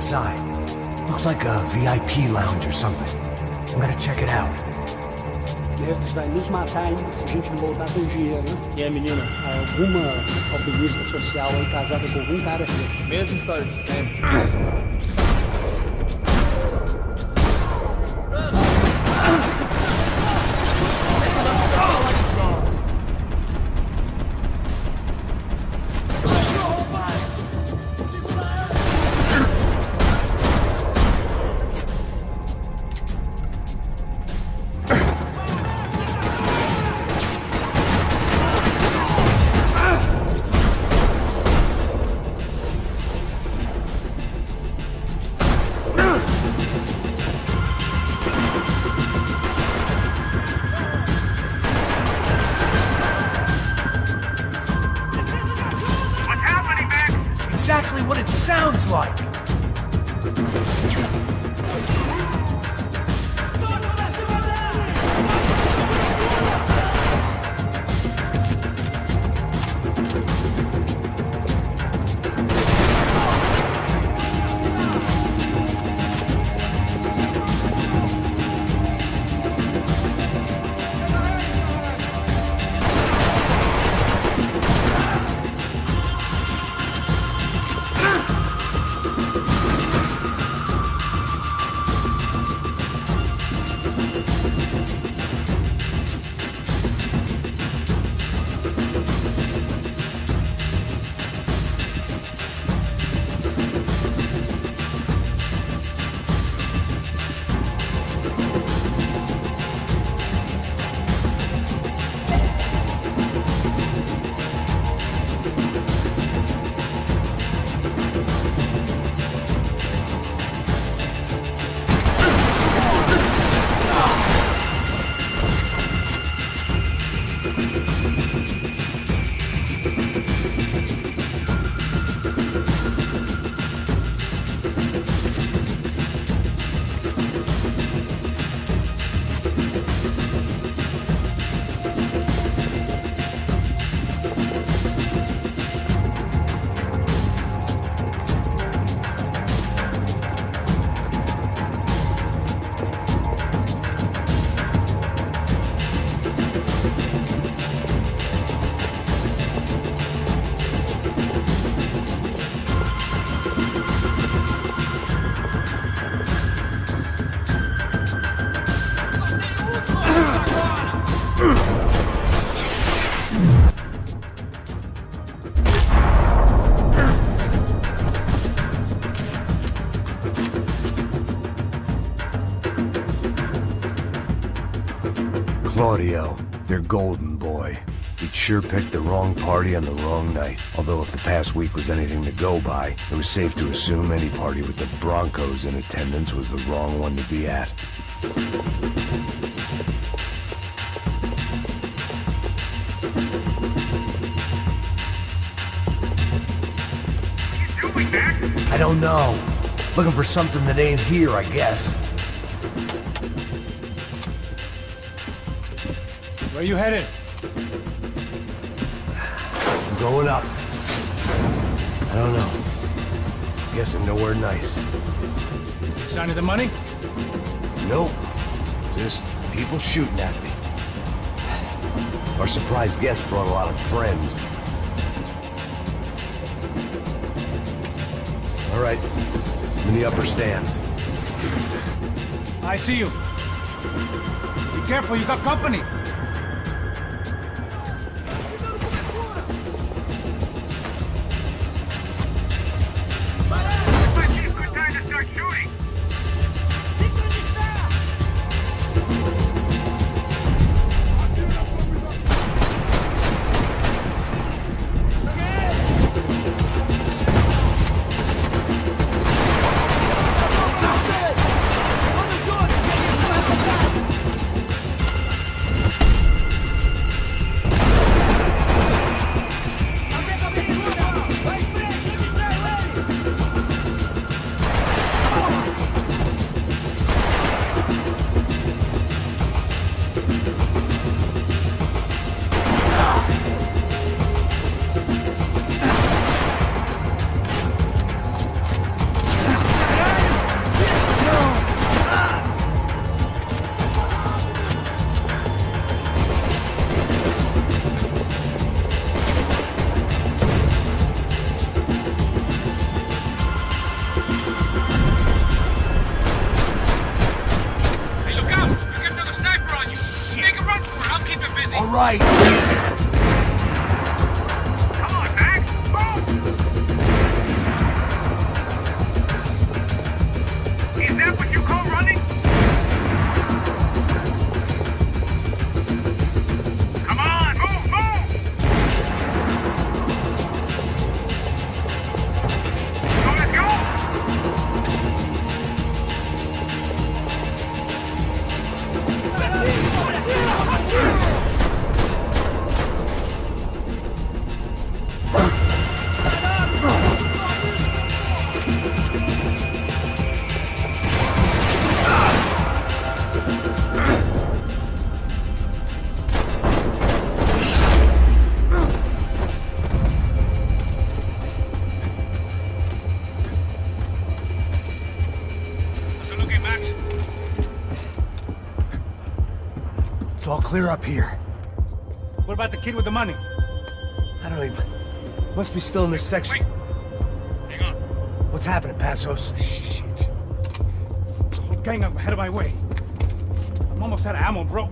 inside. Looks like a VIP lounge or something. I'm gonna check it out. Eles vai nos matar aí se a gente não voltar com dinheiro, né? E a menina, alguma alpinista social aí casada com algum cara aqui. Mesma história de sempre. Exactly what it sounds like! Claudio, your golden boy. He'd sure picked the wrong party on the wrong night. Although if the past week was anything to go by, it was safe to assume any party with the Broncos in attendance was the wrong one to be at. I don't know. Looking for something that ain't here, I guess. Where you headed? I'm going up. I don't know. Guessing nowhere nice. Sign of the money? Nope. Just people shooting at me. Our surprise guest brought a lot of friends. All right. I'm in the upper stands. I see you. Be careful, you got company. right. Come on, Max! Move! Is that what you call running? Come on, move, move! So let's go! It's all clear up here. What about the kid with the money? I don't even... Must be still in this section. Wait. Hang on. What's happening, Passos? The whole gang up ahead of my way. I'm almost out of ammo, bro.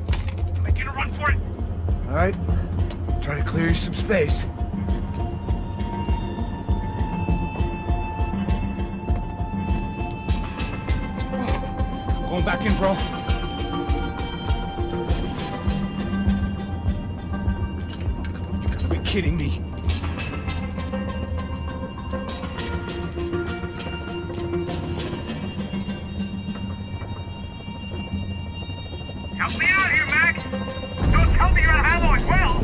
Making a run for it. All right. Try to clear you some space. I'm going back in, bro. You gotta be kidding me. Help me out here, Max! Don't tell me you're out of ammo as well!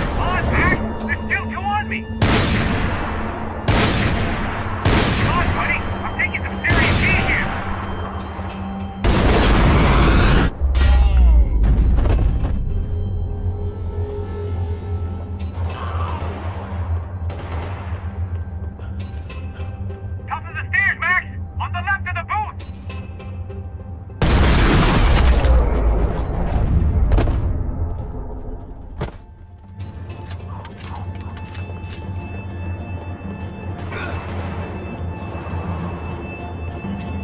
Come on, Max! There's still two on me! Come on, buddy! I'm taking some serious heat here! Top of the stairs, Max! On the left of the booth!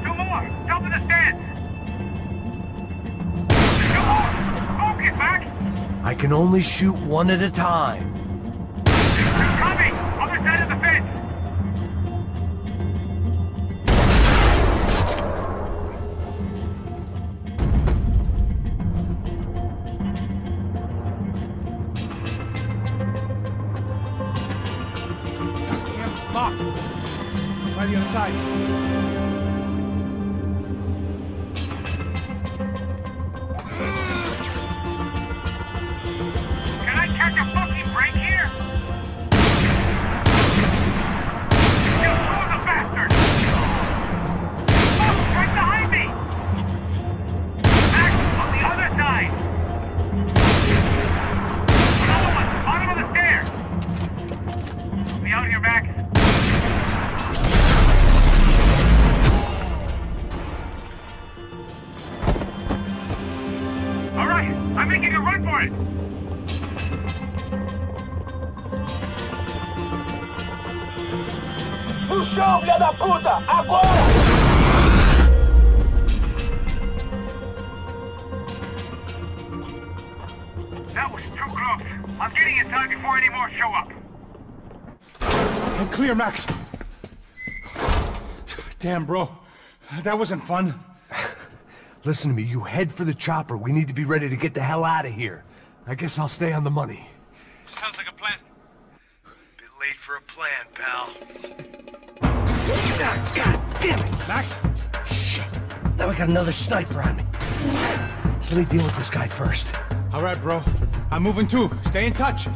Two more! Top of the stairs! Two more! Focus, Max! I can only shoot one at a time. They're coming! Other side of the fence! Damn, it's locked. Try the other side. Can I catch a fucking break here? You fool the bastard! Oh, right behind me! Max, on the other side! Another one, bottom of the stairs! Help me out here, Max. All right, I'm making a run for it! No chão, filha da puta! Agora! That was too close. I'm getting inside before any more show up. I'm clear, Max. Damn, bro. That wasn't fun. Listen to me, you head for the chopper. We need to be ready to get the hell out of here. I guess I'll stay on the money. Sounds like a plan. Bit late for a plan, pal. God damn it! Max? Shit. Now we got another sniper on me. So let me deal with this guy first. All right, bro. I'm moving too. Stay in touch.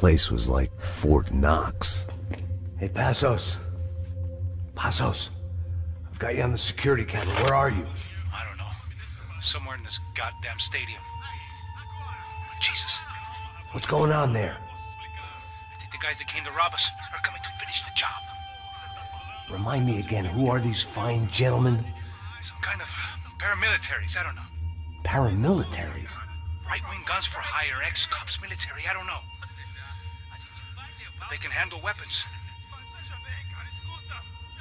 place was like Fort Knox. Hey, Passos. Passos. I've got you on the security camera. Where are you? I don't know. Somewhere in this goddamn stadium. Jesus. What's going on there? I think the guys that came to rob us are coming to finish the job. Remind me again, who are these fine gentlemen? Some kind of paramilitaries, I don't know. Paramilitaries? Right-wing guns for hire, ex-cops, military, I don't know. But they can handle weapons.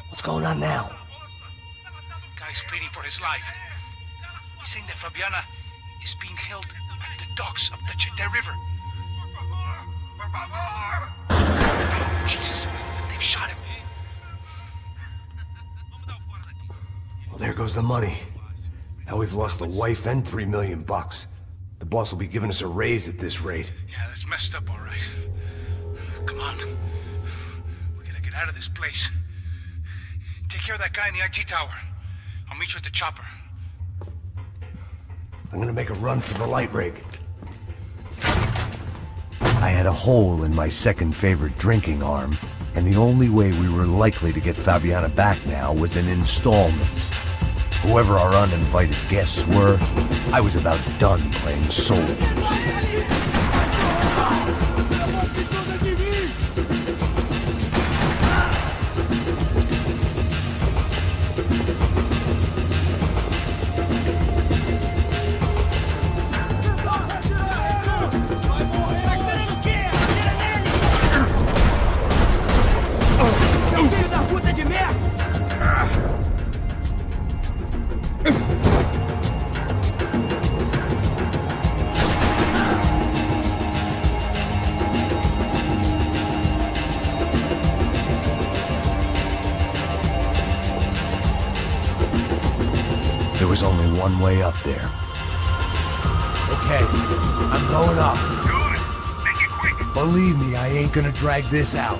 What's going on now? Guy's pleading for his life. He's saying that Fabiana is being held at the docks of the Chete River. Oh, Jesus, they've shot him. Well, there goes the money. Now we've lost the wife and $3 million. The boss will be giving us a raise at this rate. Yeah, that's messed up, all right. Come on. We gotta get out of this place. Take care of that guy in the IT tower. I'll meet you at the chopper. I'm gonna make a run for the light rig. I had a hole in my second favorite drinking arm, and the only way we were likely to get Fabiana back now was in installments. Whoever our uninvited guests were, I was about done playing soldiers. There was only one way up there. Okay, I'm going up. Good. Make it quick. Believe me, I ain't gonna drag this out.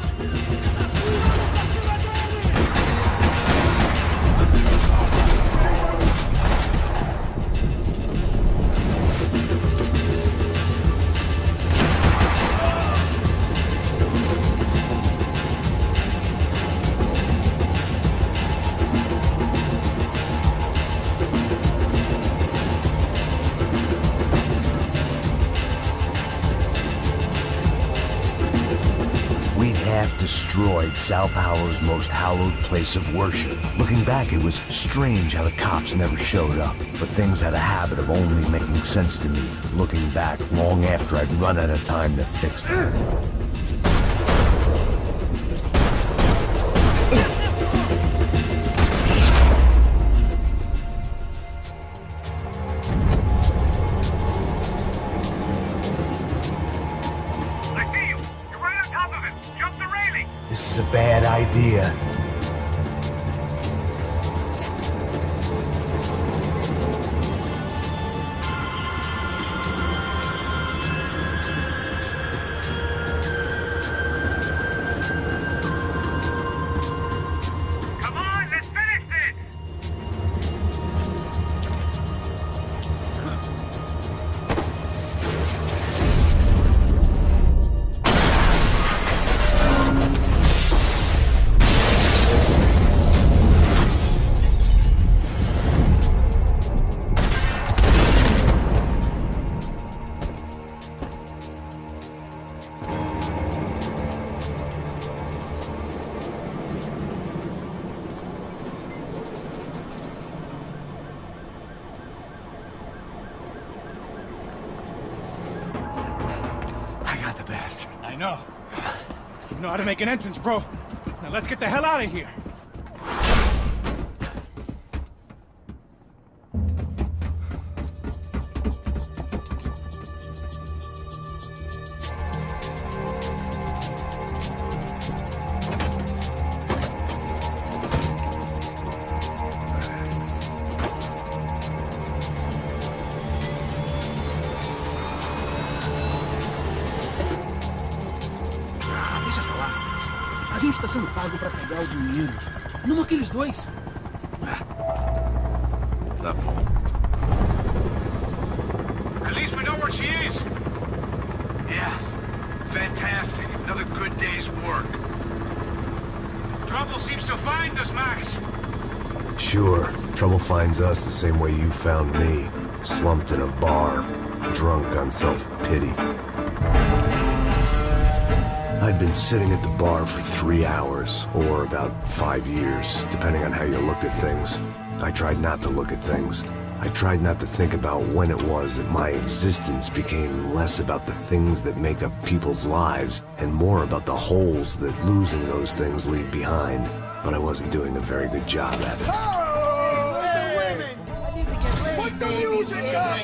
Destroyed Sao Paulo's most hallowed place of worship. Looking back, it was strange how the cops never showed up, but things had a habit of only making sense to me, looking back long after I'd run out of time to fix them. This is a bad idea. Come on, let's finish this! I know. You know how to make an entrance, bro. Now let's get the hell out of here. Deixa pra lá. A gente tá sendo pago pra pegar o dinheiro. Não aqueles dois. Tá. At least we know where she is. Yeah. Fantastic. Another good day's work. Trouble seems to find us, Max. Sure, trouble finds us the same way you found me. Slumped in a bar, drunk on self-pity. I'd been sitting at the bar for 3 hours, or about 5 years, depending on how you looked at things. I tried not to look at things. I tried not to think about when it was that my existence became less about the things that make up people's lives, and more about the holes that losing those things leave behind. But I wasn't doing a very good job at it. Put the music up!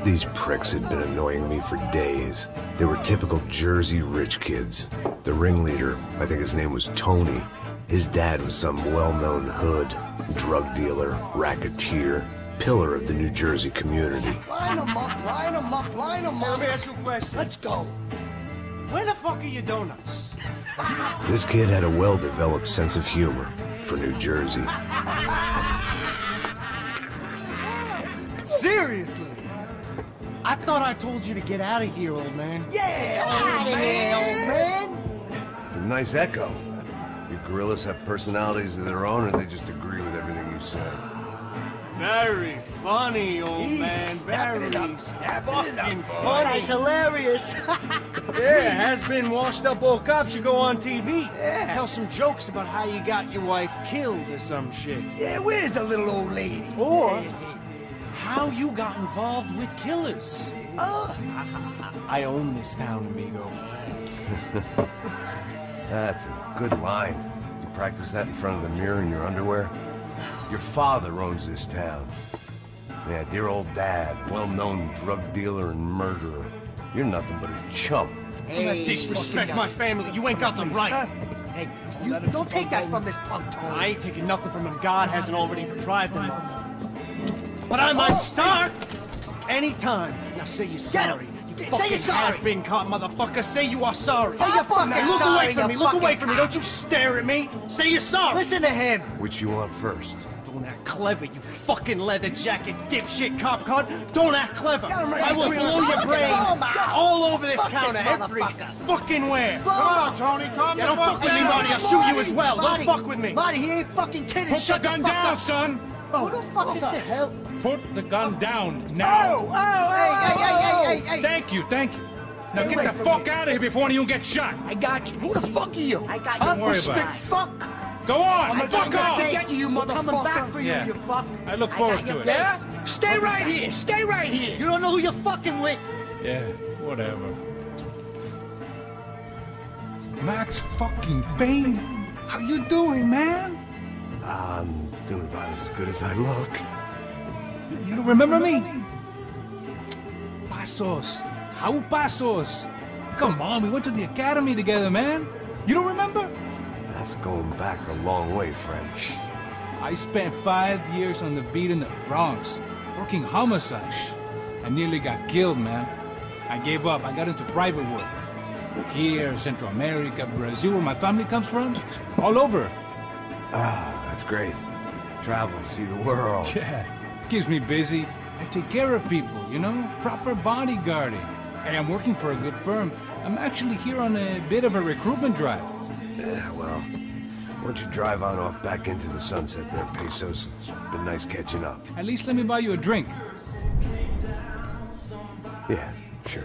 These pricks had been annoying me for days. They were typical Jersey rich kids. The ringleader, I think his name was Tony. His dad was some well-known hood, drug dealer, racketeer, pillar of the New Jersey community. Line them up, line them up, line them up. Let me ask you a question. Let's go. Where the fuck are your donuts? This kid had a well-developed sense of humor for New Jersey. Seriously? I thought I told you to get out of here, old man. Yeah, out of here, old man. It's a nice echo. You gorillas have personalities of their own, or they just agree with everything you say? Very funny, old man. Very fucking funny. That's hilarious. Yeah, has-been washed-up old cop should go on TV. Yeah. Tell some jokes about how you got your wife killed or some shit. Yeah, where's the little old lady? Or how you got involved with killers. I own this town, amigo. That's a good line. You practice that in front of the mirror in your underwear? Your father owns this town. Yeah, dear old dad, well-known drug dealer and murderer. You're nothing but a chump. Hey, disrespect my family. You ain't got the right. Hey, you don't take that from this punk, Tony. I ain't taking nothing from him God hasn't already deprived him of. But I might start anytime. Now say you're sorry. You fucking has-been caught, motherfucker. Say you are sorry. Say you're fucking look sorry, away from me. Look away from me. Don't you stare at me. Say you're sorry. Listen to him. Which you want first? Don't act clever, you fucking leather jacket dipshit cop cunt. Don't act clever. I will blow your brains all over this counter every fucking where. Come on, Tony. Calm don't fuck with me, Marty. I'll shoot you as well. Don't fuck with me. Marty, he ain't fucking kidding. Put the gun down, son. Who the fuck is this? Put the gun down now. Hey. Thank you. Now get the fuck out of here before you get shot. I got you. Who the fuck are you? I got you. Don't worry about it. Fuck. Go on. Fuck off. Get you, motherfucker. Coming back for you, Yeah. you fuck. I look forward to it. Yeah? Stay right here. Stay right here. You don't know who you're fucking with. Yeah, whatever. Max fucking Payne. How you doing, man? I'm doing about as good as I look. You don't remember me? Pasos. How Pasos? Come on, we went to the academy together, man. You don't remember? That's going back a long way, French. I spent 5 years on the beat in the Bronx, working homicide. I nearly got killed, man. I gave up. I got into private work. Here, Central America, Brazil, where my family comes from. All over. Ah, that's great. Travel, see the world. Yeah, keeps me busy. I take care of people, you know? Proper bodyguarding. Hey, I'm working for a good firm. I'm actually here on a bit of a recruitment drive. Yeah, well, why don't you drive on off back into the sunset there, Pesos? It's been nice catching up. At least let me buy you a drink. Yeah, sure.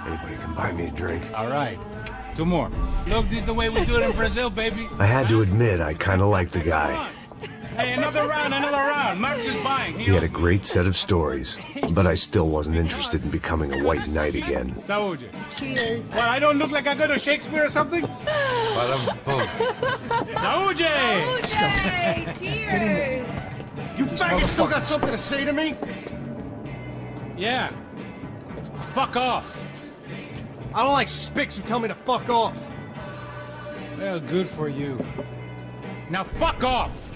Anybody can buy me a drink. All right. 2 more. Look, this is the way we do it in Brazil, baby. I had to admit, I kind of liked the guy. Hey, another round. Max is buying. He had a great set of stories, but I still wasn't interested in becoming a white knight again. Saúde. Cheers. Well, I don't look like I go to Shakespeare or something? Saúde! Cheers. You faggot still got something to say to me? Yeah. Fuck off. I don't like spics who tell me to fuck off. Well, good for you. Now fuck off!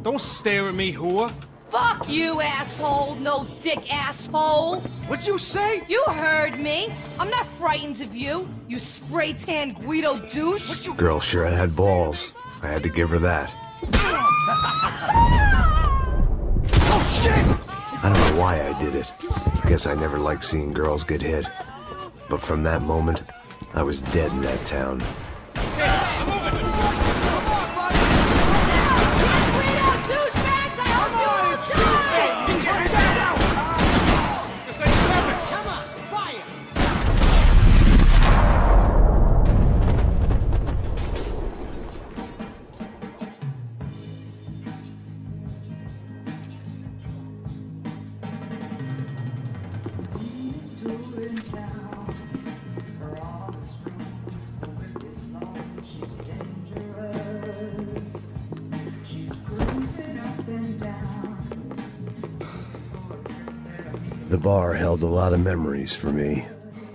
Don't stare at me, whore. Fuck you, asshole. No dick asshole. What'd you say? You heard me. I'm not frightened of you, you spray-tan Guido douche. Girl sure had balls. I had to give her that. Oh, shit! I don't know why I did it. I guess I never liked seeing girls get hit. But from that moment, I was dead in that town. The bar held a lot of memories for me.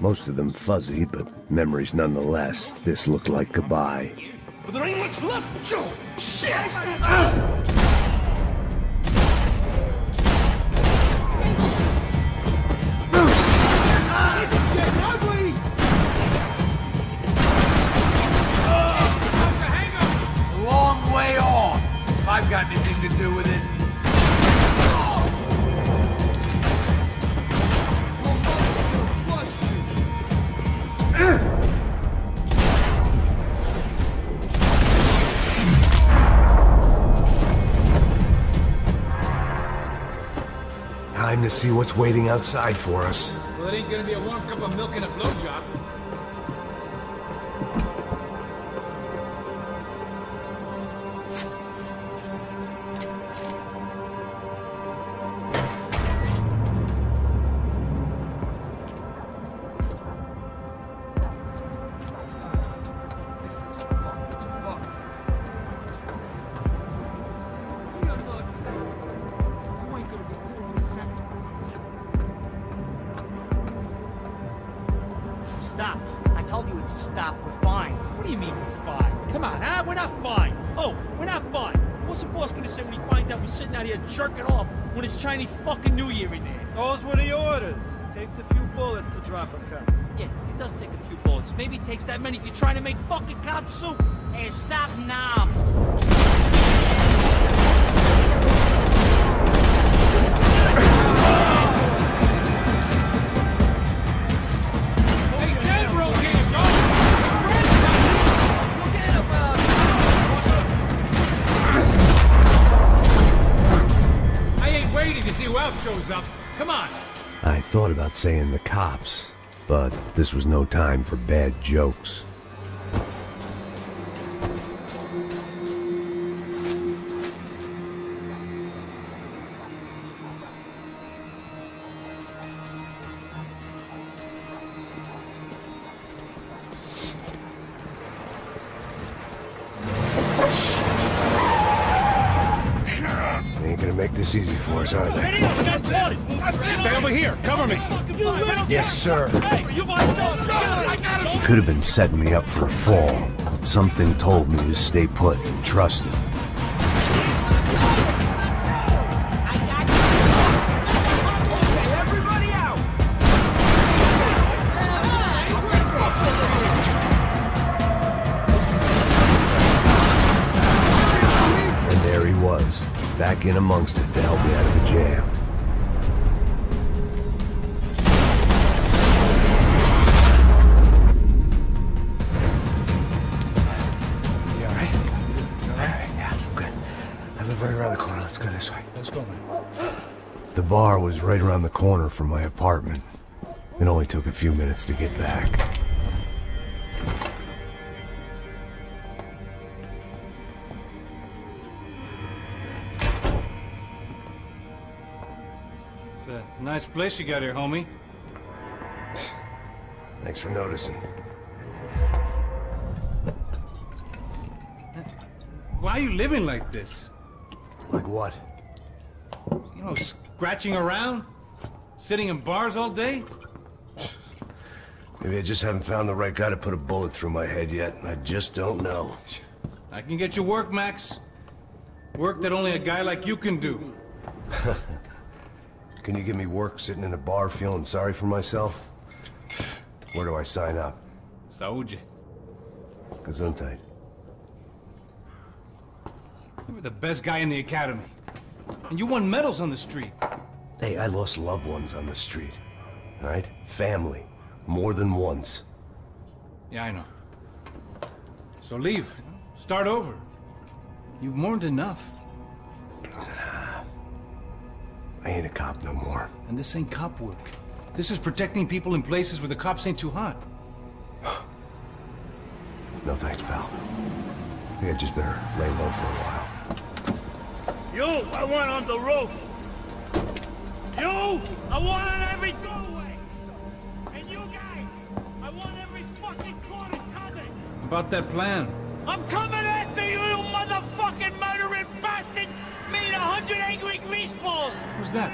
Most of them fuzzy, but memories nonetheless. This looked like goodbye. But there ain't much left, Joe! Shit! Long way off, if I've got anything to do with it. Time to see what's waiting outside for us. Well, it ain't gonna be a warm cup of milk and a blowjob. Stopped. I told you to stop. We're fine. What do you mean we're fine? Come on, huh? We're not fine. Oh, we're not fine. What's the boss gonna say when he finds out we're sitting out here jerking off when it's Chinese fucking New Year in there? Those were the orders. Takes a few bullets to drop a cop. Yeah, it does take a few bullets. Maybe it takes that many if you're trying to make fucking cop soup. Hey, stop now. Shows up. Come on. I thought about saying the cops, but this was no time for bad jokes. Ain't gonna make this easy for us, are they? Stay over here. Cover me. Yes, sir. He could have been setting me up for a fall, but something told me to stay put and trust him. Everybody out! And there he was, back in amongst it to help me out of the jam. Right around the corner. Let's go this way. Let's go, man. The bar was right around the corner from my apartment. It only took a few minutes to get back. It's a nice place you got here, homie. Thanks for noticing. Why are you living like this? Like what? You know, scratching around? Sitting in bars all day? Maybe I just haven't found the right guy to put a bullet through my head yet. I just don't know. I can get you work, Max. Work that only a guy like you can do. Can you give me work sitting in a bar feeling sorry for myself? Where do I sign up? Saúde. Gesundheit. You were the best guy in the academy. And you won medals on the street. Hey, I lost loved ones on the street. All right? Family. More than once. Yeah, I know. So leave. Start over. You've mourned enough. I ain't a cop no more. And this ain't cop work. This is protecting people in places where the cops ain't too hot. No thanks, pal. I think I just better lay low for a while. You, I want on the roof. You, I want on every doorway. And you guys, I want every fucking corner covered. About that plan. I'm coming after you, you motherfucking murdering bastard! Me and 100 angry greaseballs! Who's that?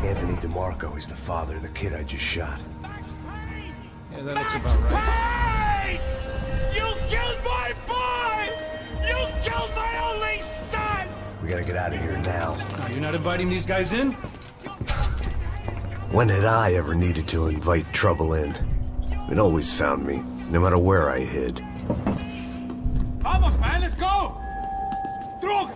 Anthony DeMarco. He's the father of the kid I just shot. Yeah, that looks about right. Hey! You killed my boy! You killed my only son! We gotta get out of here now. You're not inviting these guys in? When had I ever needed to invite trouble in? It always found me, no matter where I hid. Vamos, man, let's go! Droga!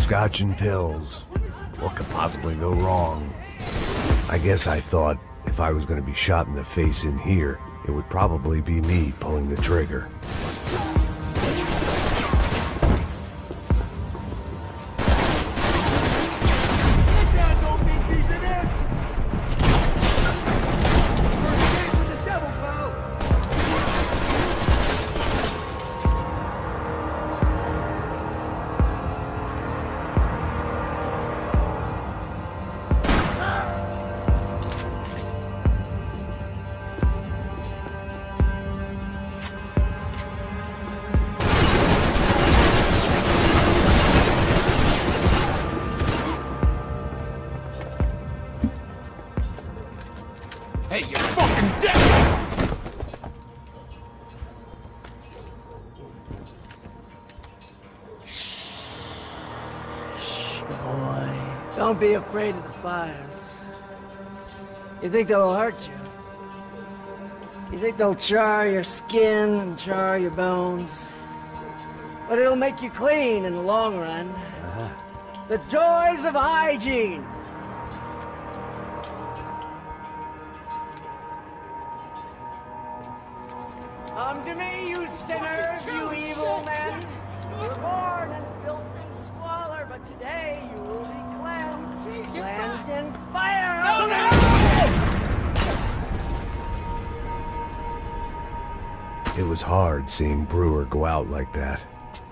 Scotch and pills. What could possibly go wrong? I guess I thought if I was going to be shot in the face in here, it would probably be me pulling the trigger. Hey, you're fucking dead! Shh, boy. Don't be afraid of the fires. You think they'll hurt you? You think they'll char your skin and char your bones? But it'll make you clean in the long run. The joys of hygiene! Come to me, you sinners, you evil men! You were born in filth and squalor, but today you will be cleansed. Cleansed in fire! It was hard seeing Brewer go out like that.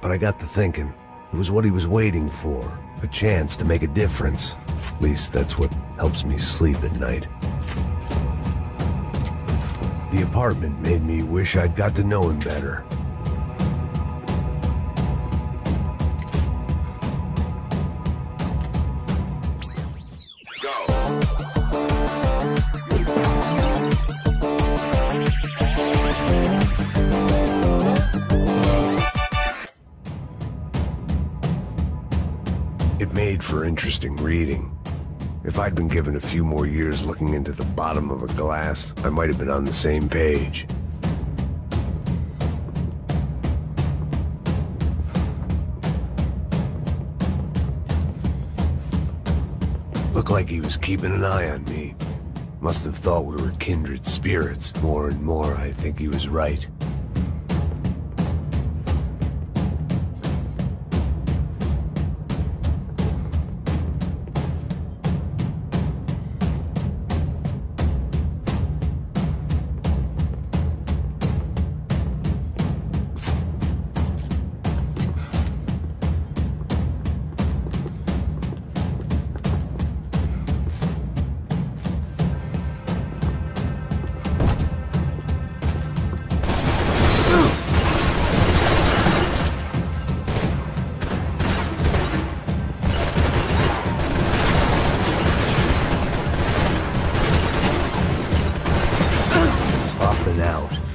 But I got to thinking, it was what he was waiting for. A chance to make a difference. At least that's what helps me sleep at night. The apartment made me wish I'd got to know him better. It made for interesting reading. If I'd been given a few more years looking into the bottom of a glass, I might have been on the same page. Looked like he was keeping an eye on me. Must have thought we were kindred spirits. More and more, I think he was right.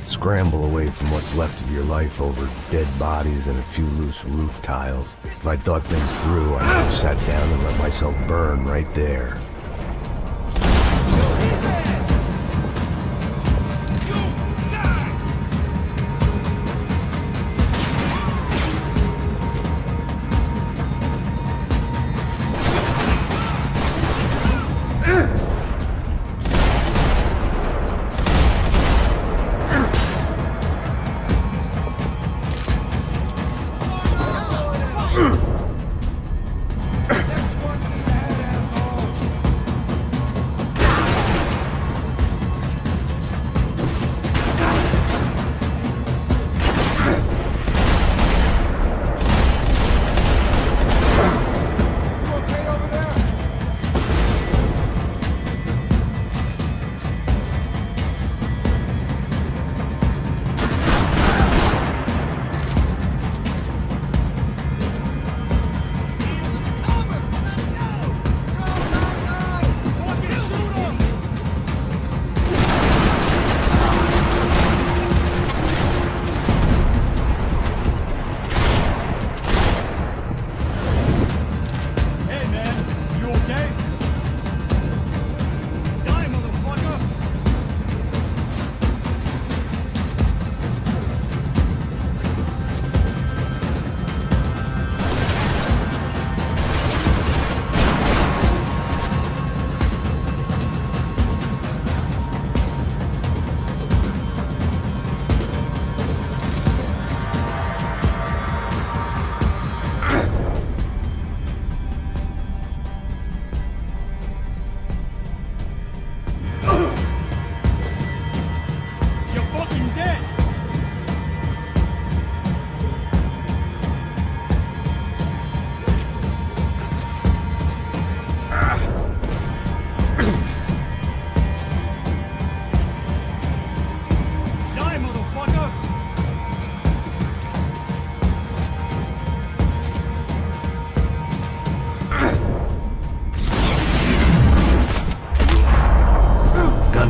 Scramble away from what's left of your life over dead bodies and a few loose roof tiles. If I'd thought things through, I'd have sat down and let myself burn right there.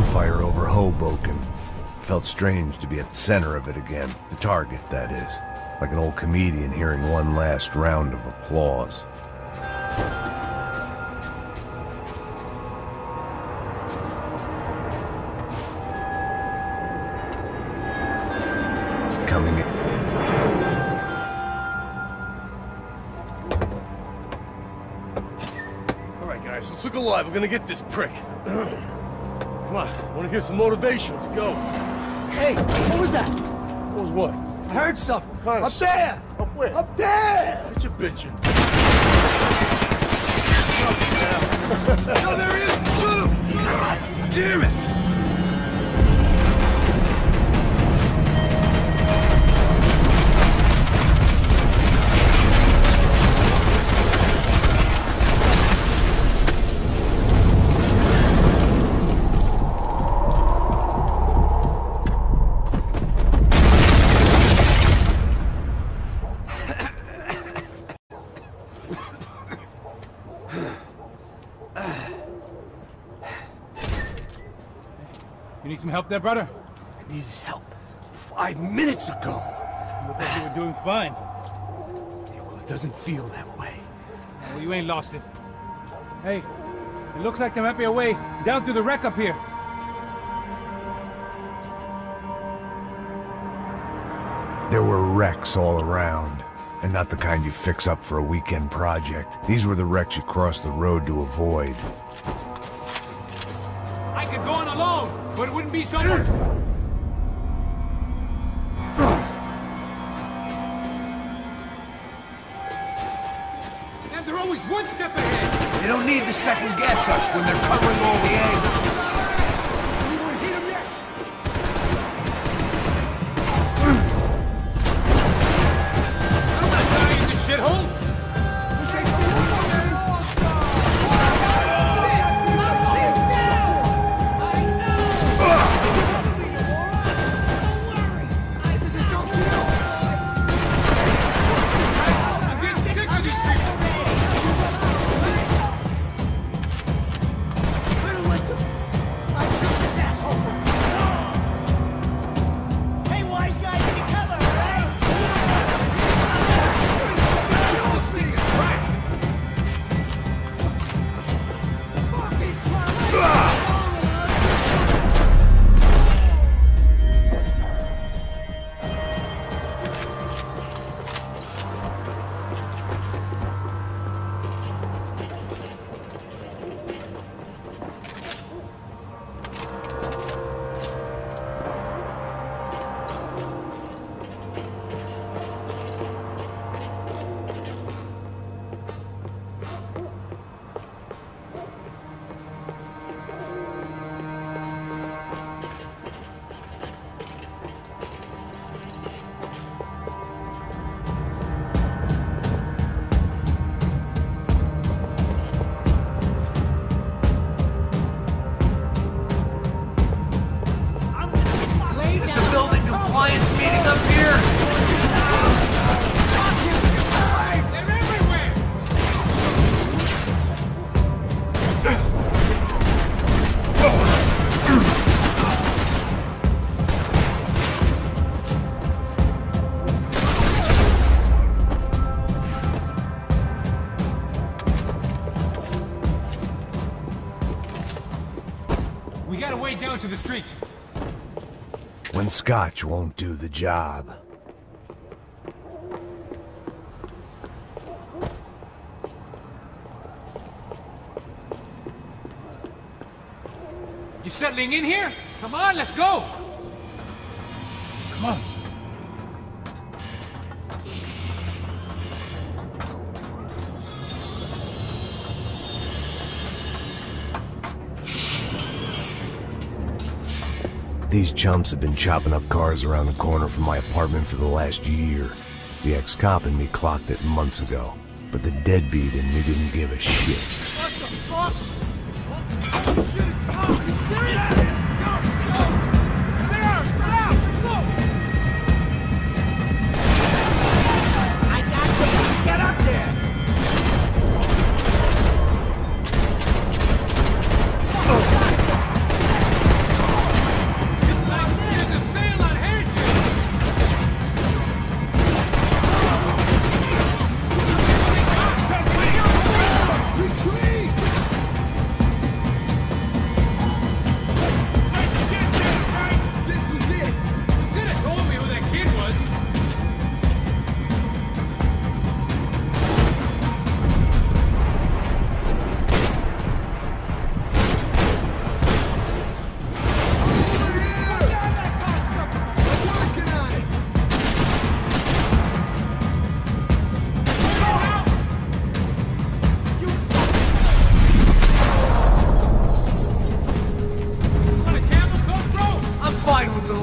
gunfire over Hoboken. Felt strange to be at the center of it again. The target, that is. Like an old comedian hearing one last round of applause. Coming in. All right, guys, let's look alive. We're gonna get this prick. Come on, I want to hear some motivation. Let's go. Hey, what was that? What was what? I heard something. Huh? Up there! Up where? Up there! What you bitching? No, there he is! Shoot him! God damn it! You need some help there, brother? I needed help 5 minutes ago. You look like you were doing fine. Yeah, well, it doesn't feel that way. Well, you ain't lost it. Hey, it looks like there might be a way down through the wreck up here. There were wrecks all around, and not the kind you fix up for a weekend project. These were the wrecks you cross the road to avoid. I could go on alone, but it wouldn't be so much. And they're always one step ahead. They don't need to second guess us when they're covering all the angles. I'm not dying in this shithole. We got a way down to the street. When scotch won't do the job. You settling in here? Come on, let's go! Come on. These chumps have been chopping up cars around the corner from my apartment for the last year. The ex-cop in me clocked it months ago, but the deadbeat in me didn't give a shit. What the fuck? Oh, shit, come on, are you serious? Go! Stay out, let's go! I got you! Get up there!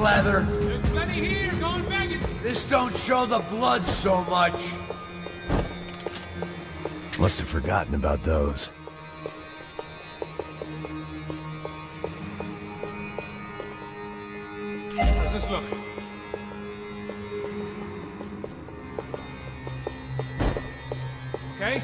leather. There's plenty here. Go and bag it. This don't show the blood so much. Must have forgotten about those. How's this look? Okay?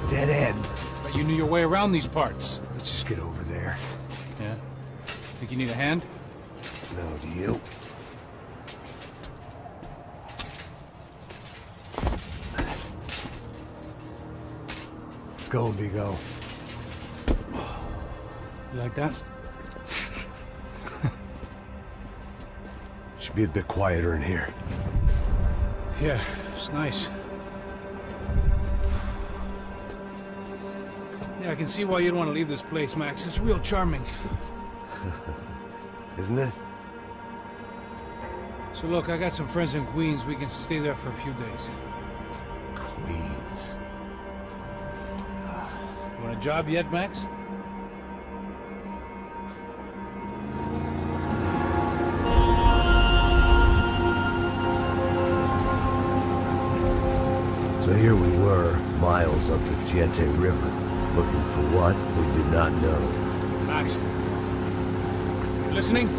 Dead end. But you knew your way around these parts. Let's just get over there. Yeah? Think you need a hand? No, do you? Let's go, Vigo. You like that? Should be a bit quieter in here. Yeah, it's nice. Yeah, I can see why you'd want to leave this place, Max. It's real charming. Isn't it? So look, I got some friends in Queens. We can stay there for a few days. Queens. You want a job yet, Max? So here we were, miles up the Tiete River, looking for what we did not know. Max. You listening?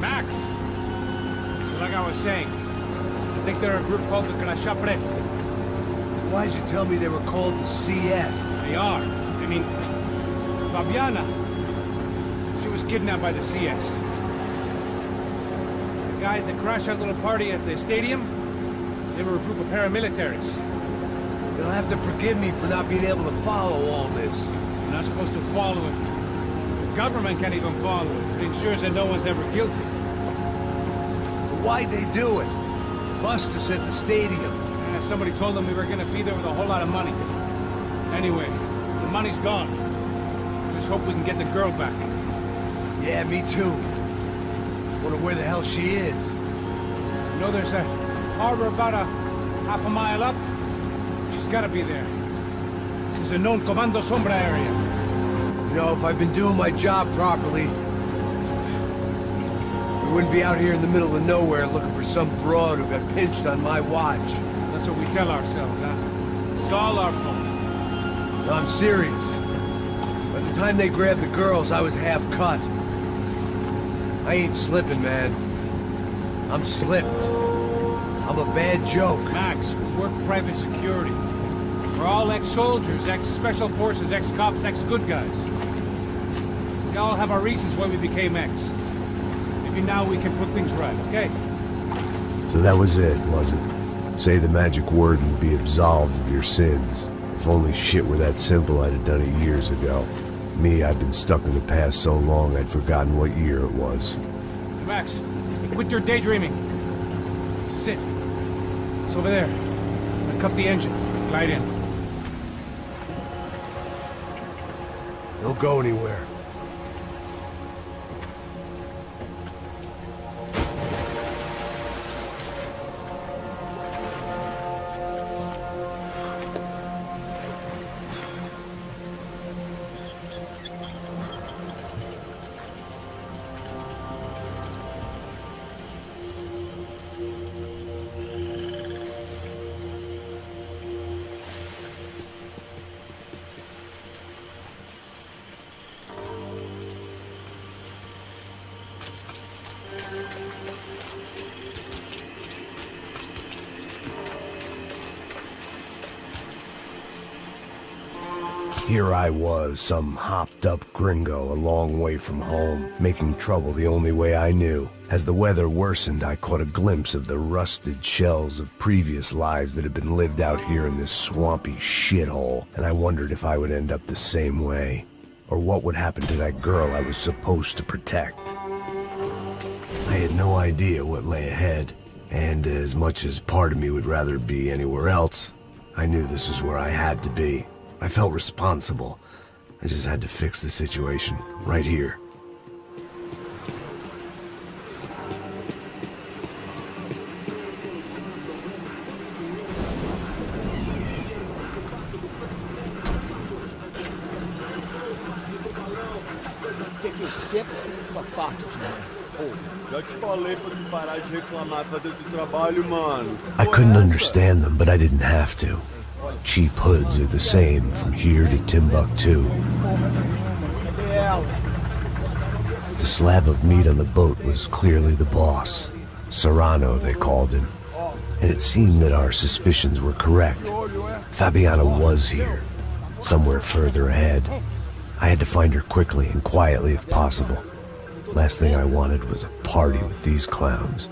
Max! So like I was saying, I think they're a group called the Crachapre. Why'd you tell me they were called the CS? They are. I mean, Fabiana. She was kidnapped by the CS. The guys that crashed our little party at the stadium, they were a group of paramilitaries. You'll have to forgive me for not being able to follow all this. You're not supposed to follow it. The government can't even follow it. It ensures that no one's ever guilty. So why'd they do it? Bust us at the stadium. Somebody told them we were gonna be there with a whole lot of money. Anyway, the money's gone. Just hope we can get the girl back. Yeah, me too. Wonder where the hell she is. You know there's a harbor about a half a mile up? She's gotta be there. This is a known Comando Sombra area. You know, if I've been doing my job properly, we wouldn't be out here in the middle of nowhere looking for some broad who got pinched on my watch. That's what we tell ourselves, huh? It's all our fault. No, I'm serious. By the time they grabbed the girls, I was half cut. I ain't slipping, man. I'm slipped. I'm a bad joke. Max, we work private security. We're all ex-soldiers, ex-special forces, ex-cops, ex-good guys. We all have our reasons why we became ex. Maybe now we can put things right, okay? So that was it, was it? Say the magic word and be absolved of your sins. If only shit were that simple, I'd have done it years ago. Me, I've been stuck in the past so long I'd forgotten what year it was. Max, quit your daydreaming. This is it. It's over there. I'm gonna cut the engine. Glide in. Don't go anywhere. Here I was, some hopped-up gringo a long way from home, making trouble the only way I knew. As the weather worsened, I caught a glimpse of the rusted shells of previous lives that had been lived out here in this swampy shithole, and I wondered if I would end up the same way, or what would happen to that girl I was supposed to protect. I had no idea what lay ahead, and as much as part of me would rather be anywhere else, I knew this was where I had to be. I felt responsible. I just had to fix the situation, right here. Que eu sempre uma parte de mim. Já te falei pra tu parar de reclamar pra dentro do trabalho, mano. I couldn't understand them, but I didn't have to. Cheap hoods are the same from here to Timbuktu. The slab of meat on the boat was clearly the boss. Serrano, they called him. And it seemed that our suspicions were correct. Fabiana was here, somewhere further ahead. I had to find her quickly and quietly if possible. Last thing I wanted was a party with these clowns.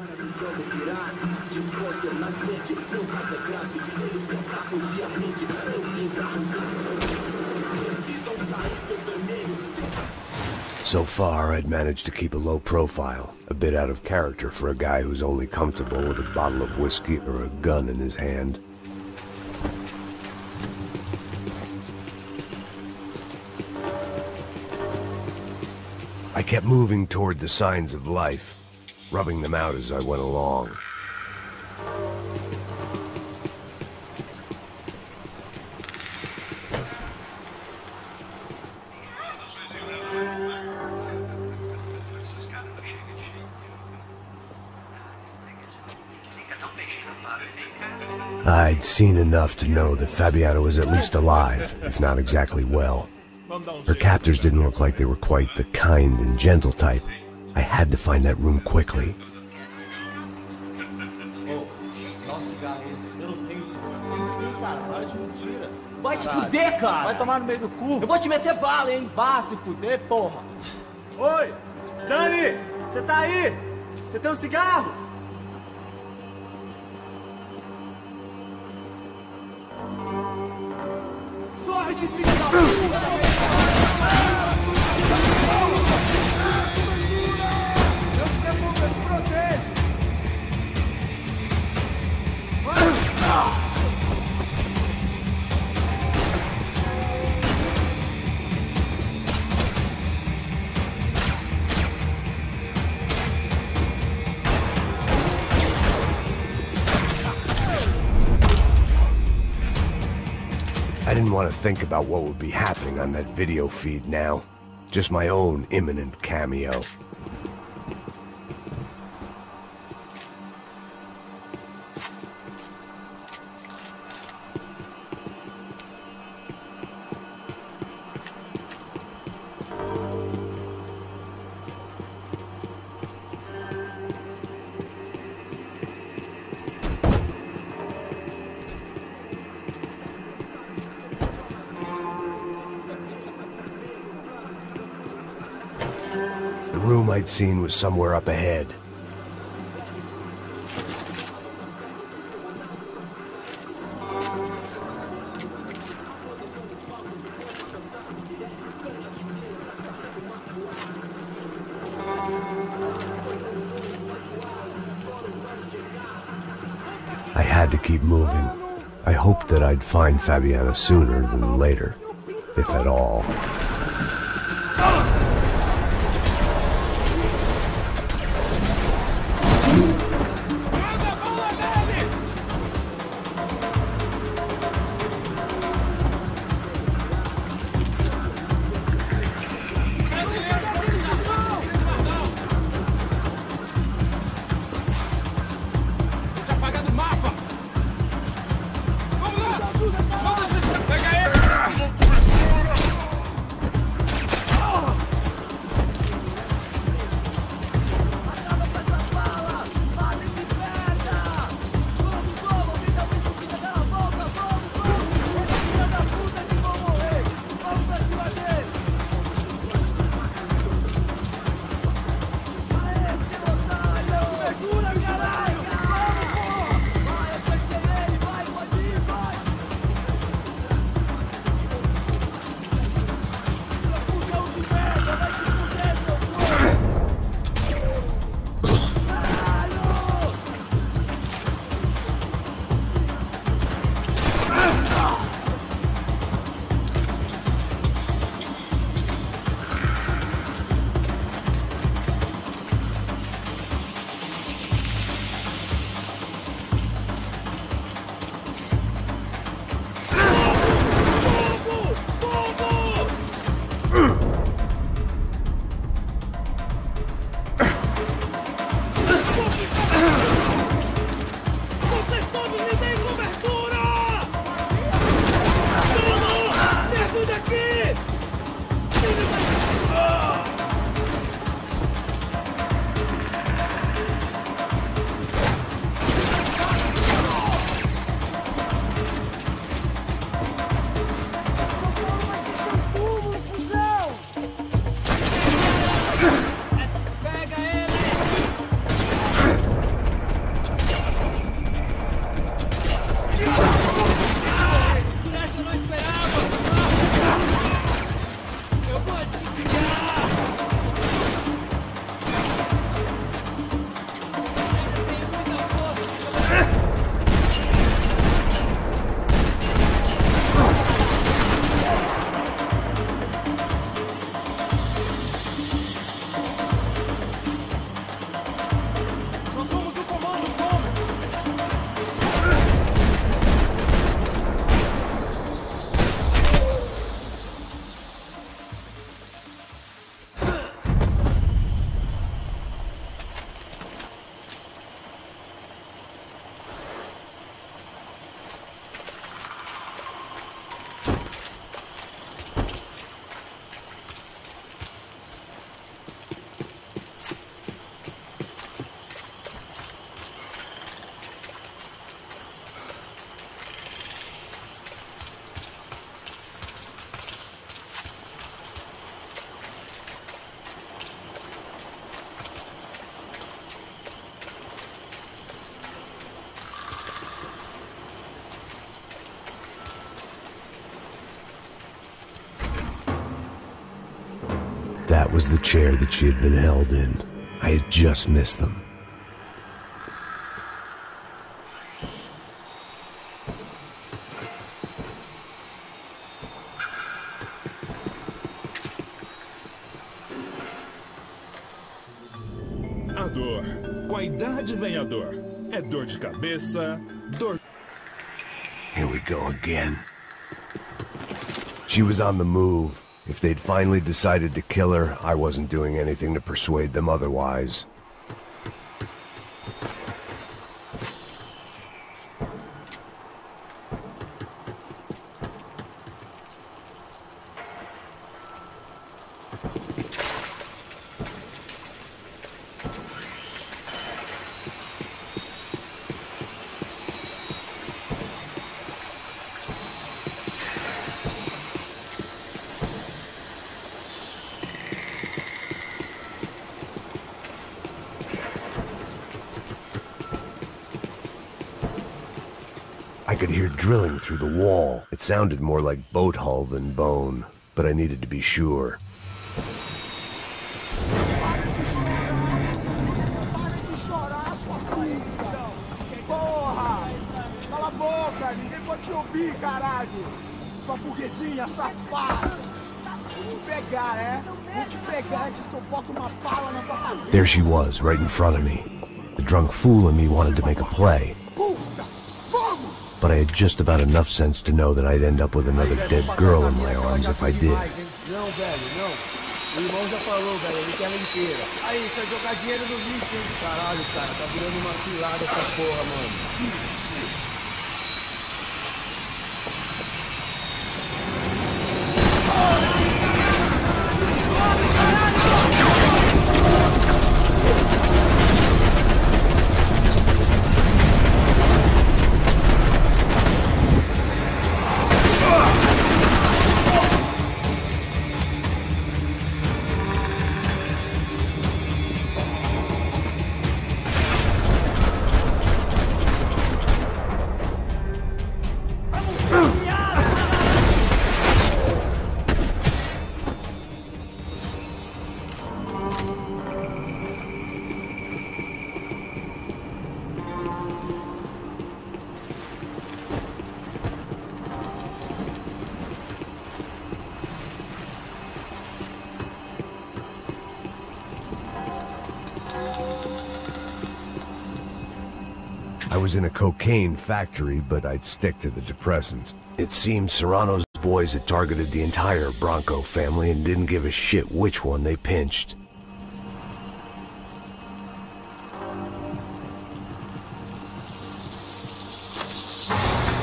So far, I'd managed to keep a low profile, a bit out of character for a guy who's only comfortable with a bottle of whiskey or a gun in his hand. I kept moving toward the signs of life, rubbing them out as I went along. I'd seen enough to know that Fabiana was at least alive, if not exactly well. Her captors didn't look like they were quite the kind and gentle type. I had to find that room quickly. Vai se fuder, cara! Vai tomar no meio do cu! Eu vou te meter bala, hein? Vá se fuder, porra! Oi! Dani! Você tá aí? Você tem um cigarro? Sorra de filha da puta! Não se preocupe, eu te protejo! I didn't want to think about what would be happening on that video feed now. Just my own imminent cameo. The room I'd seen was somewhere up ahead. I had to keep moving. I hoped that I'd find Fabiana sooner than later, if at all. was the chair that she had been held in. I had just missed them. A dor. Com a idade vem a dor. É dor de cabeça, dor... Here we go again. She was on the move. If they'd finally decided to kill her, I wasn't doing anything to persuade them otherwise. I could hear drilling through the wall. It sounded more like boat hull than bone, but I needed to be sure. Porra! Cala a boca! Ninguém pode te ouvir, caralho! Sua burguesinha safada! Vou te pegar, é? Vou te pegar antes que eu boto uma bala na tua cabeça! There she was, right in front of me. The drunk fool in me wanted to make a play. But I had just about enough sense to know that I'd end up with another dead girl in my arms if I did. Não, velho, não. O irmão já falou, velho, ele quer ela inteira. Aí, você vai jogar dinheiro no lixo, hein? Caralho, cara, tá virando uma cilada essa porra, mano. I was in a cocaine factory, but I'd stick to the depressants. It seemed Serrano's boys had targeted the entire Bronco family and didn't give a shit which one they pinched.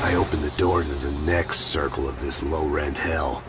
I opened the door to the next circle of this low-rent hell.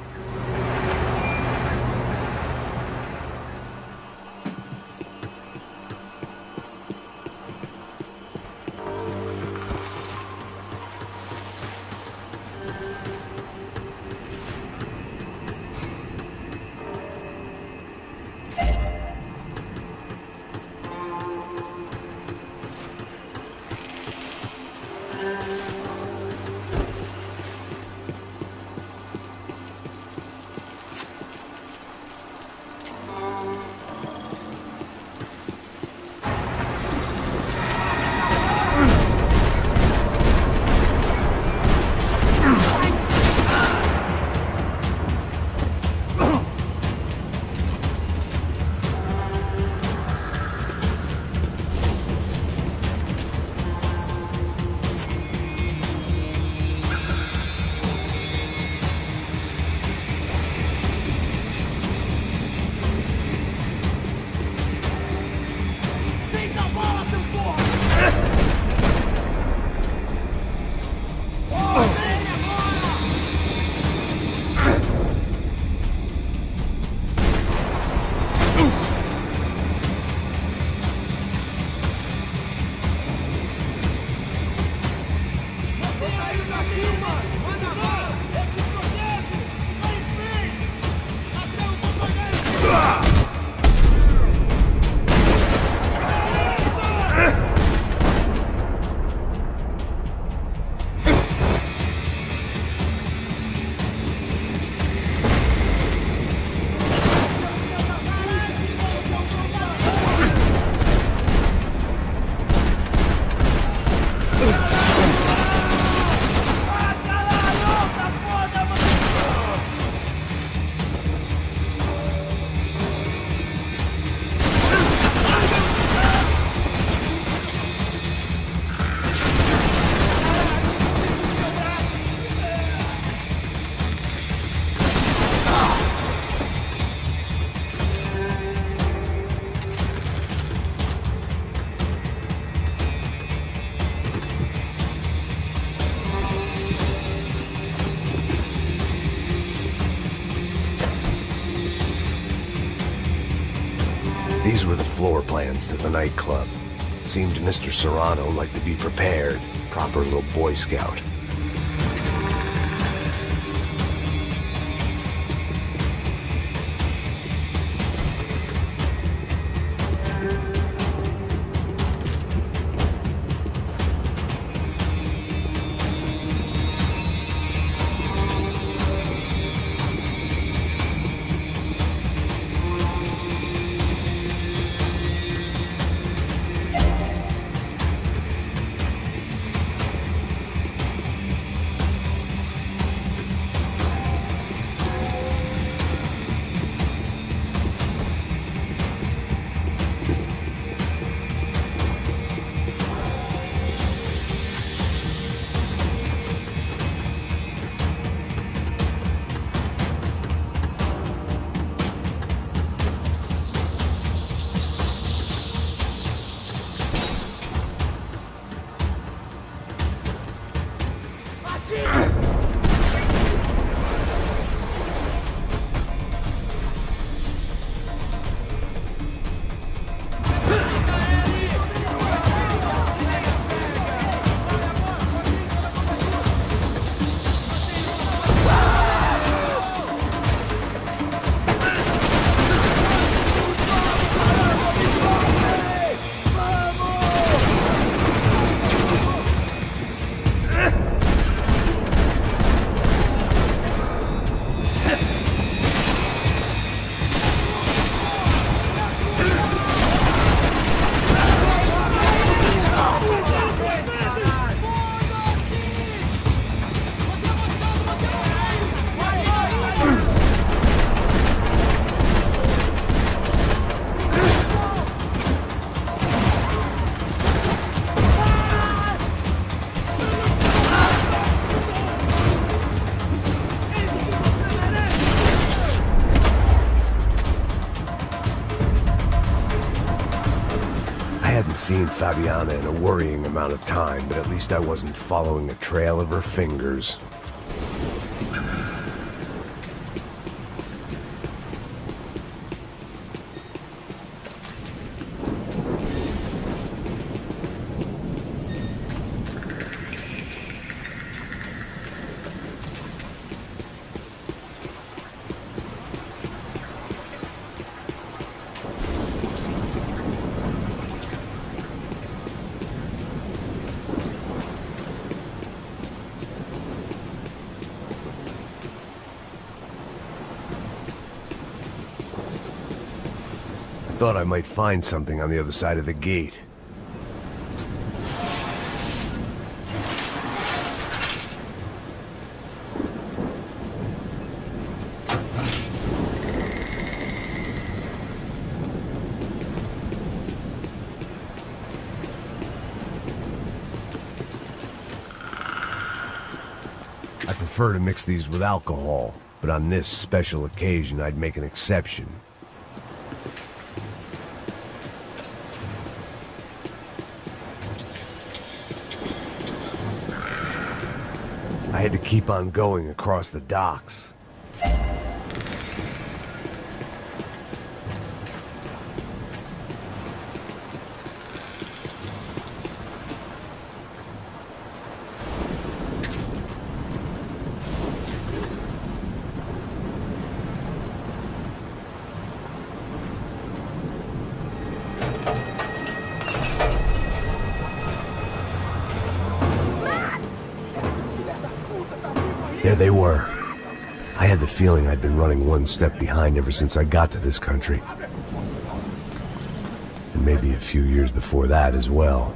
over the floor plans to the nightclub. Seemed Mr. Serrano liked to be prepared. Proper little Boy Scout. Seen Fabiana in a worrying amount of time, but at least I wasn't following a trail of her fingers. Thought I might find something on the other side of the gate. I prefer to mix these with alcohol, but on this special occasion I'd make an exception. I had to keep on going across the docks. There they were. I had the feeling I'd been running one step behind ever since I got to this country. And maybe a few years before that as well.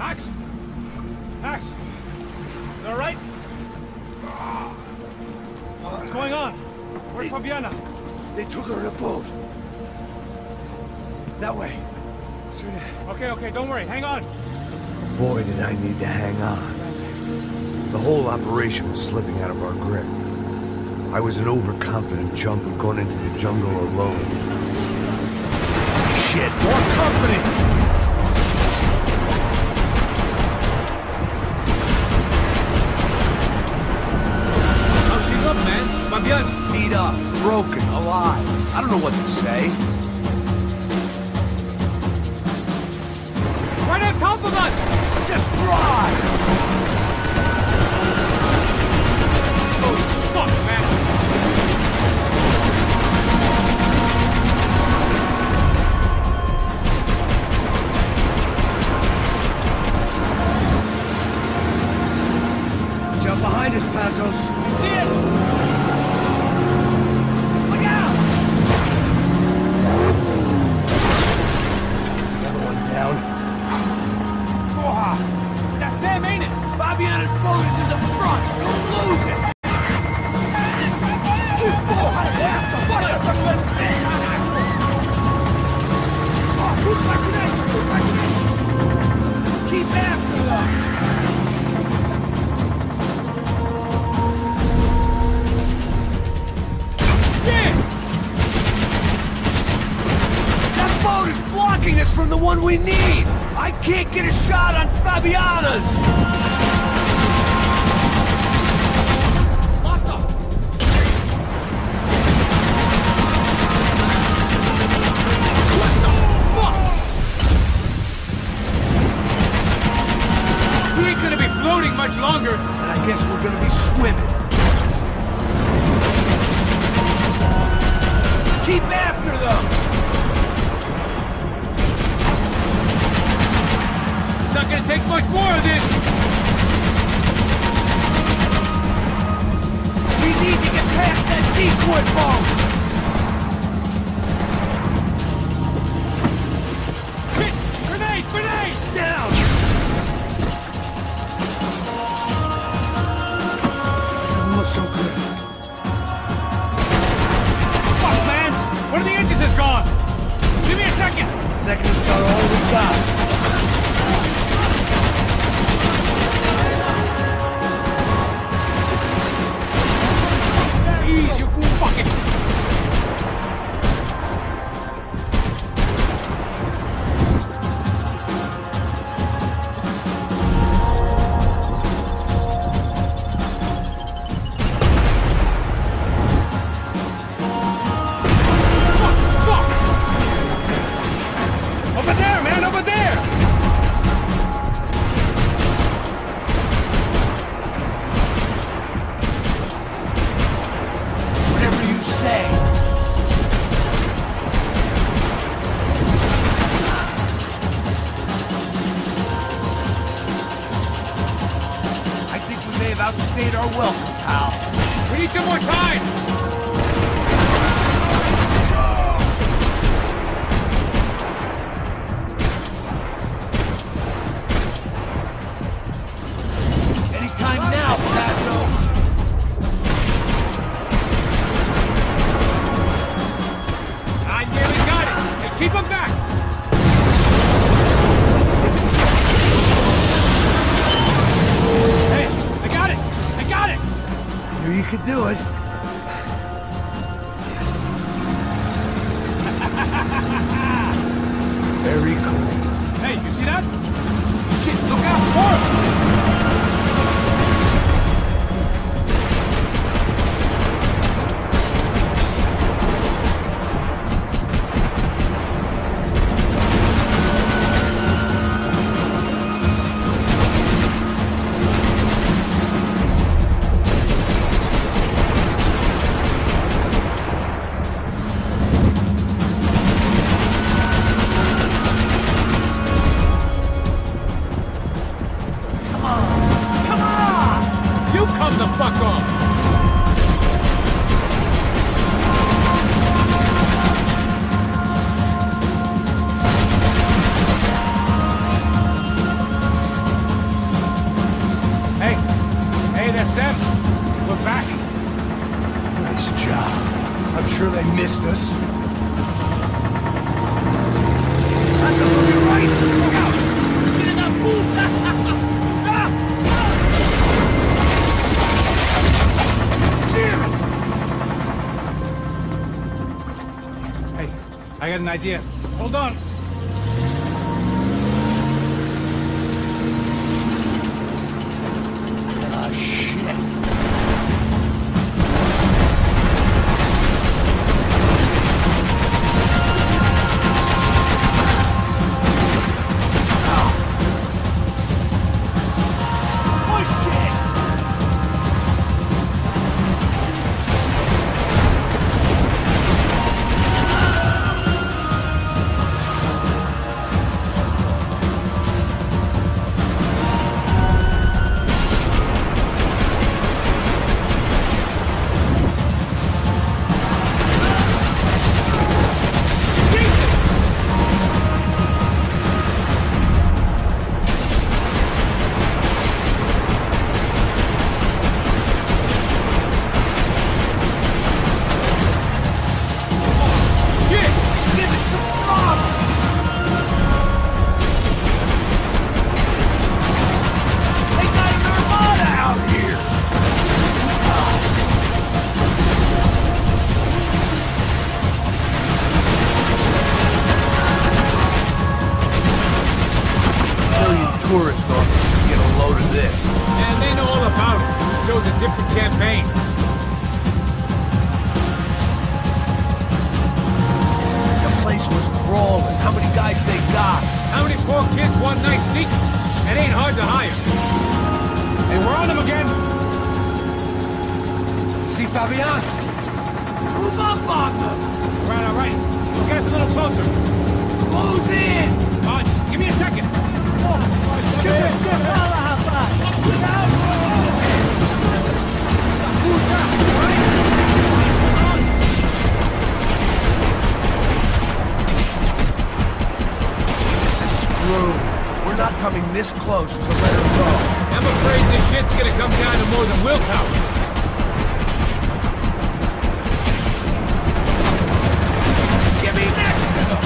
Max? Max? You all right? What's going on? Where's Fabiana? They took her in a boat. That way. Straight ahead. Okay, don't worry. Hang on. Boy, did I need to hang on. The whole operation was slipping out of our grip. I was an overconfident chump and going into the jungle alone. Shit, more company! How's she look, man? Fabiana? Beat up, broken, alive. I don't know what to say. Right on top of us! Just drive! Fuck, man! Jump behind us, Passos. See it! Look out! Another one down. Oh, that's them, ain't it? Fabiana's boat is in the front. Don't lose it. Keep after them! Yeah! That boat is blocking us from the one we need! I can't get a shot on Fabiana's! Much longer, and I guess we're gonna be swimming. Keep after them! It's not gonna take much more of this! We need to get past that decoy boat! Shit! Grenade! Grenade! Down! So good. Fuck, man! One of the engines is gone! Give me a second! Second's about all we got. Ease, you fucking... Outstayed our welcome, pal. We need some more time! Anytime now, Passos! I nearly got it! Hey, keep him back! You could do it. Very cool. Hey, you see that? Shit, look out! More! sure they missed us. That's us on your right! Look out! Get in that fool! Hey, I got an idea. Hold on. Ah, shit. Tourist office should get a load of this. And they know all about it. Chose a different campaign. The place was crawling. How many guys they got? How many poor kids want nice sneakers? It ain't hard to hire. Hey, we're on them again. See Fabian? Move up on them! All right. We'll get us a little closer. Close in! Come on, just give me a second. This is screwed. We're not coming this close to let her go. I'm afraid this shit's gonna come down to more than willpower. Get me next to them!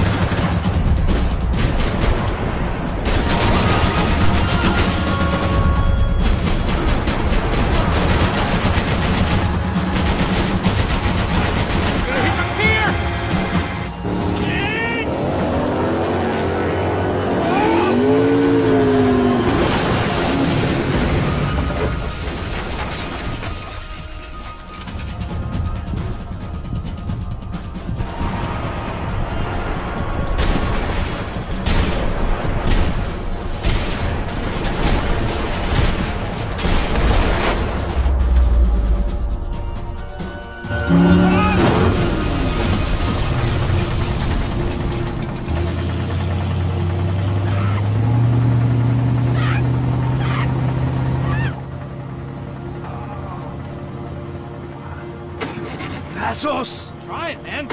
Passos! Try it, man.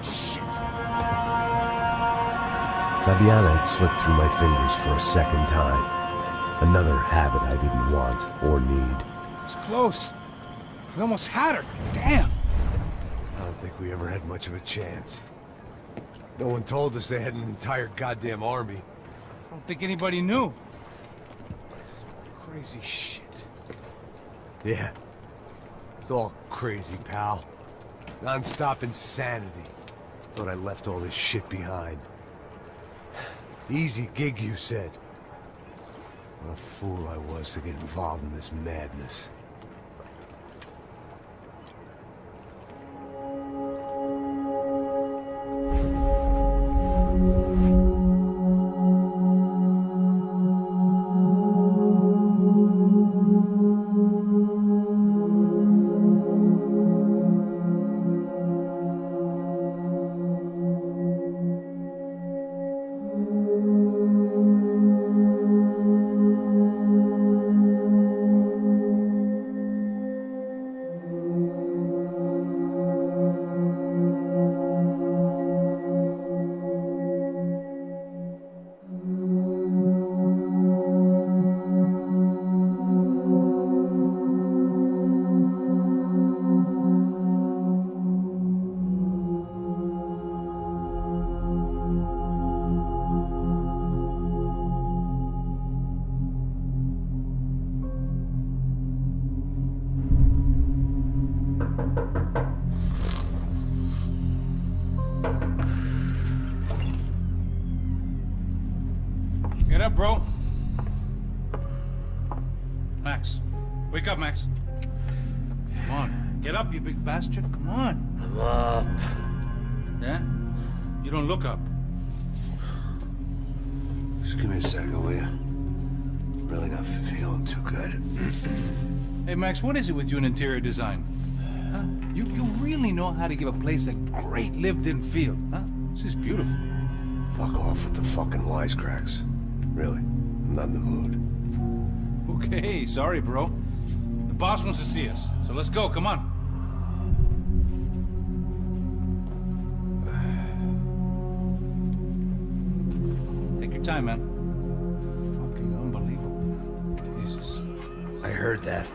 Shit. Fabiana had slipped through my fingers for a second time. Another habit I didn't want or need. It's close. We almost had her. Damn. I don't think we ever had much of a chance. No one told us they had an entire goddamn army. I don't think anybody knew. Crazy shit. Yeah. It's all crazy, pal. Non-stop insanity. Thought I left all this shit behind. Easy gig, you said. What a fool I was to get involved in this madness. Get up, bro. Max. Wake up, Max. Come on. Get up, you big bastard. Come on. I'm up. Yeah? You don't look up. Just give me a second, will you? Really not feeling too good. Hey, Max, what is it with you and interior design? Huh? You really know how to give a place a great lived-in feel, huh? This is beautiful. Fuck off with the fucking wisecracks. Really, I'm not in the mood. Okay, sorry, bro. The boss wants to see us, so let's go, come on. Take your time, man. Fucking unbelievable. Jesus. I heard that.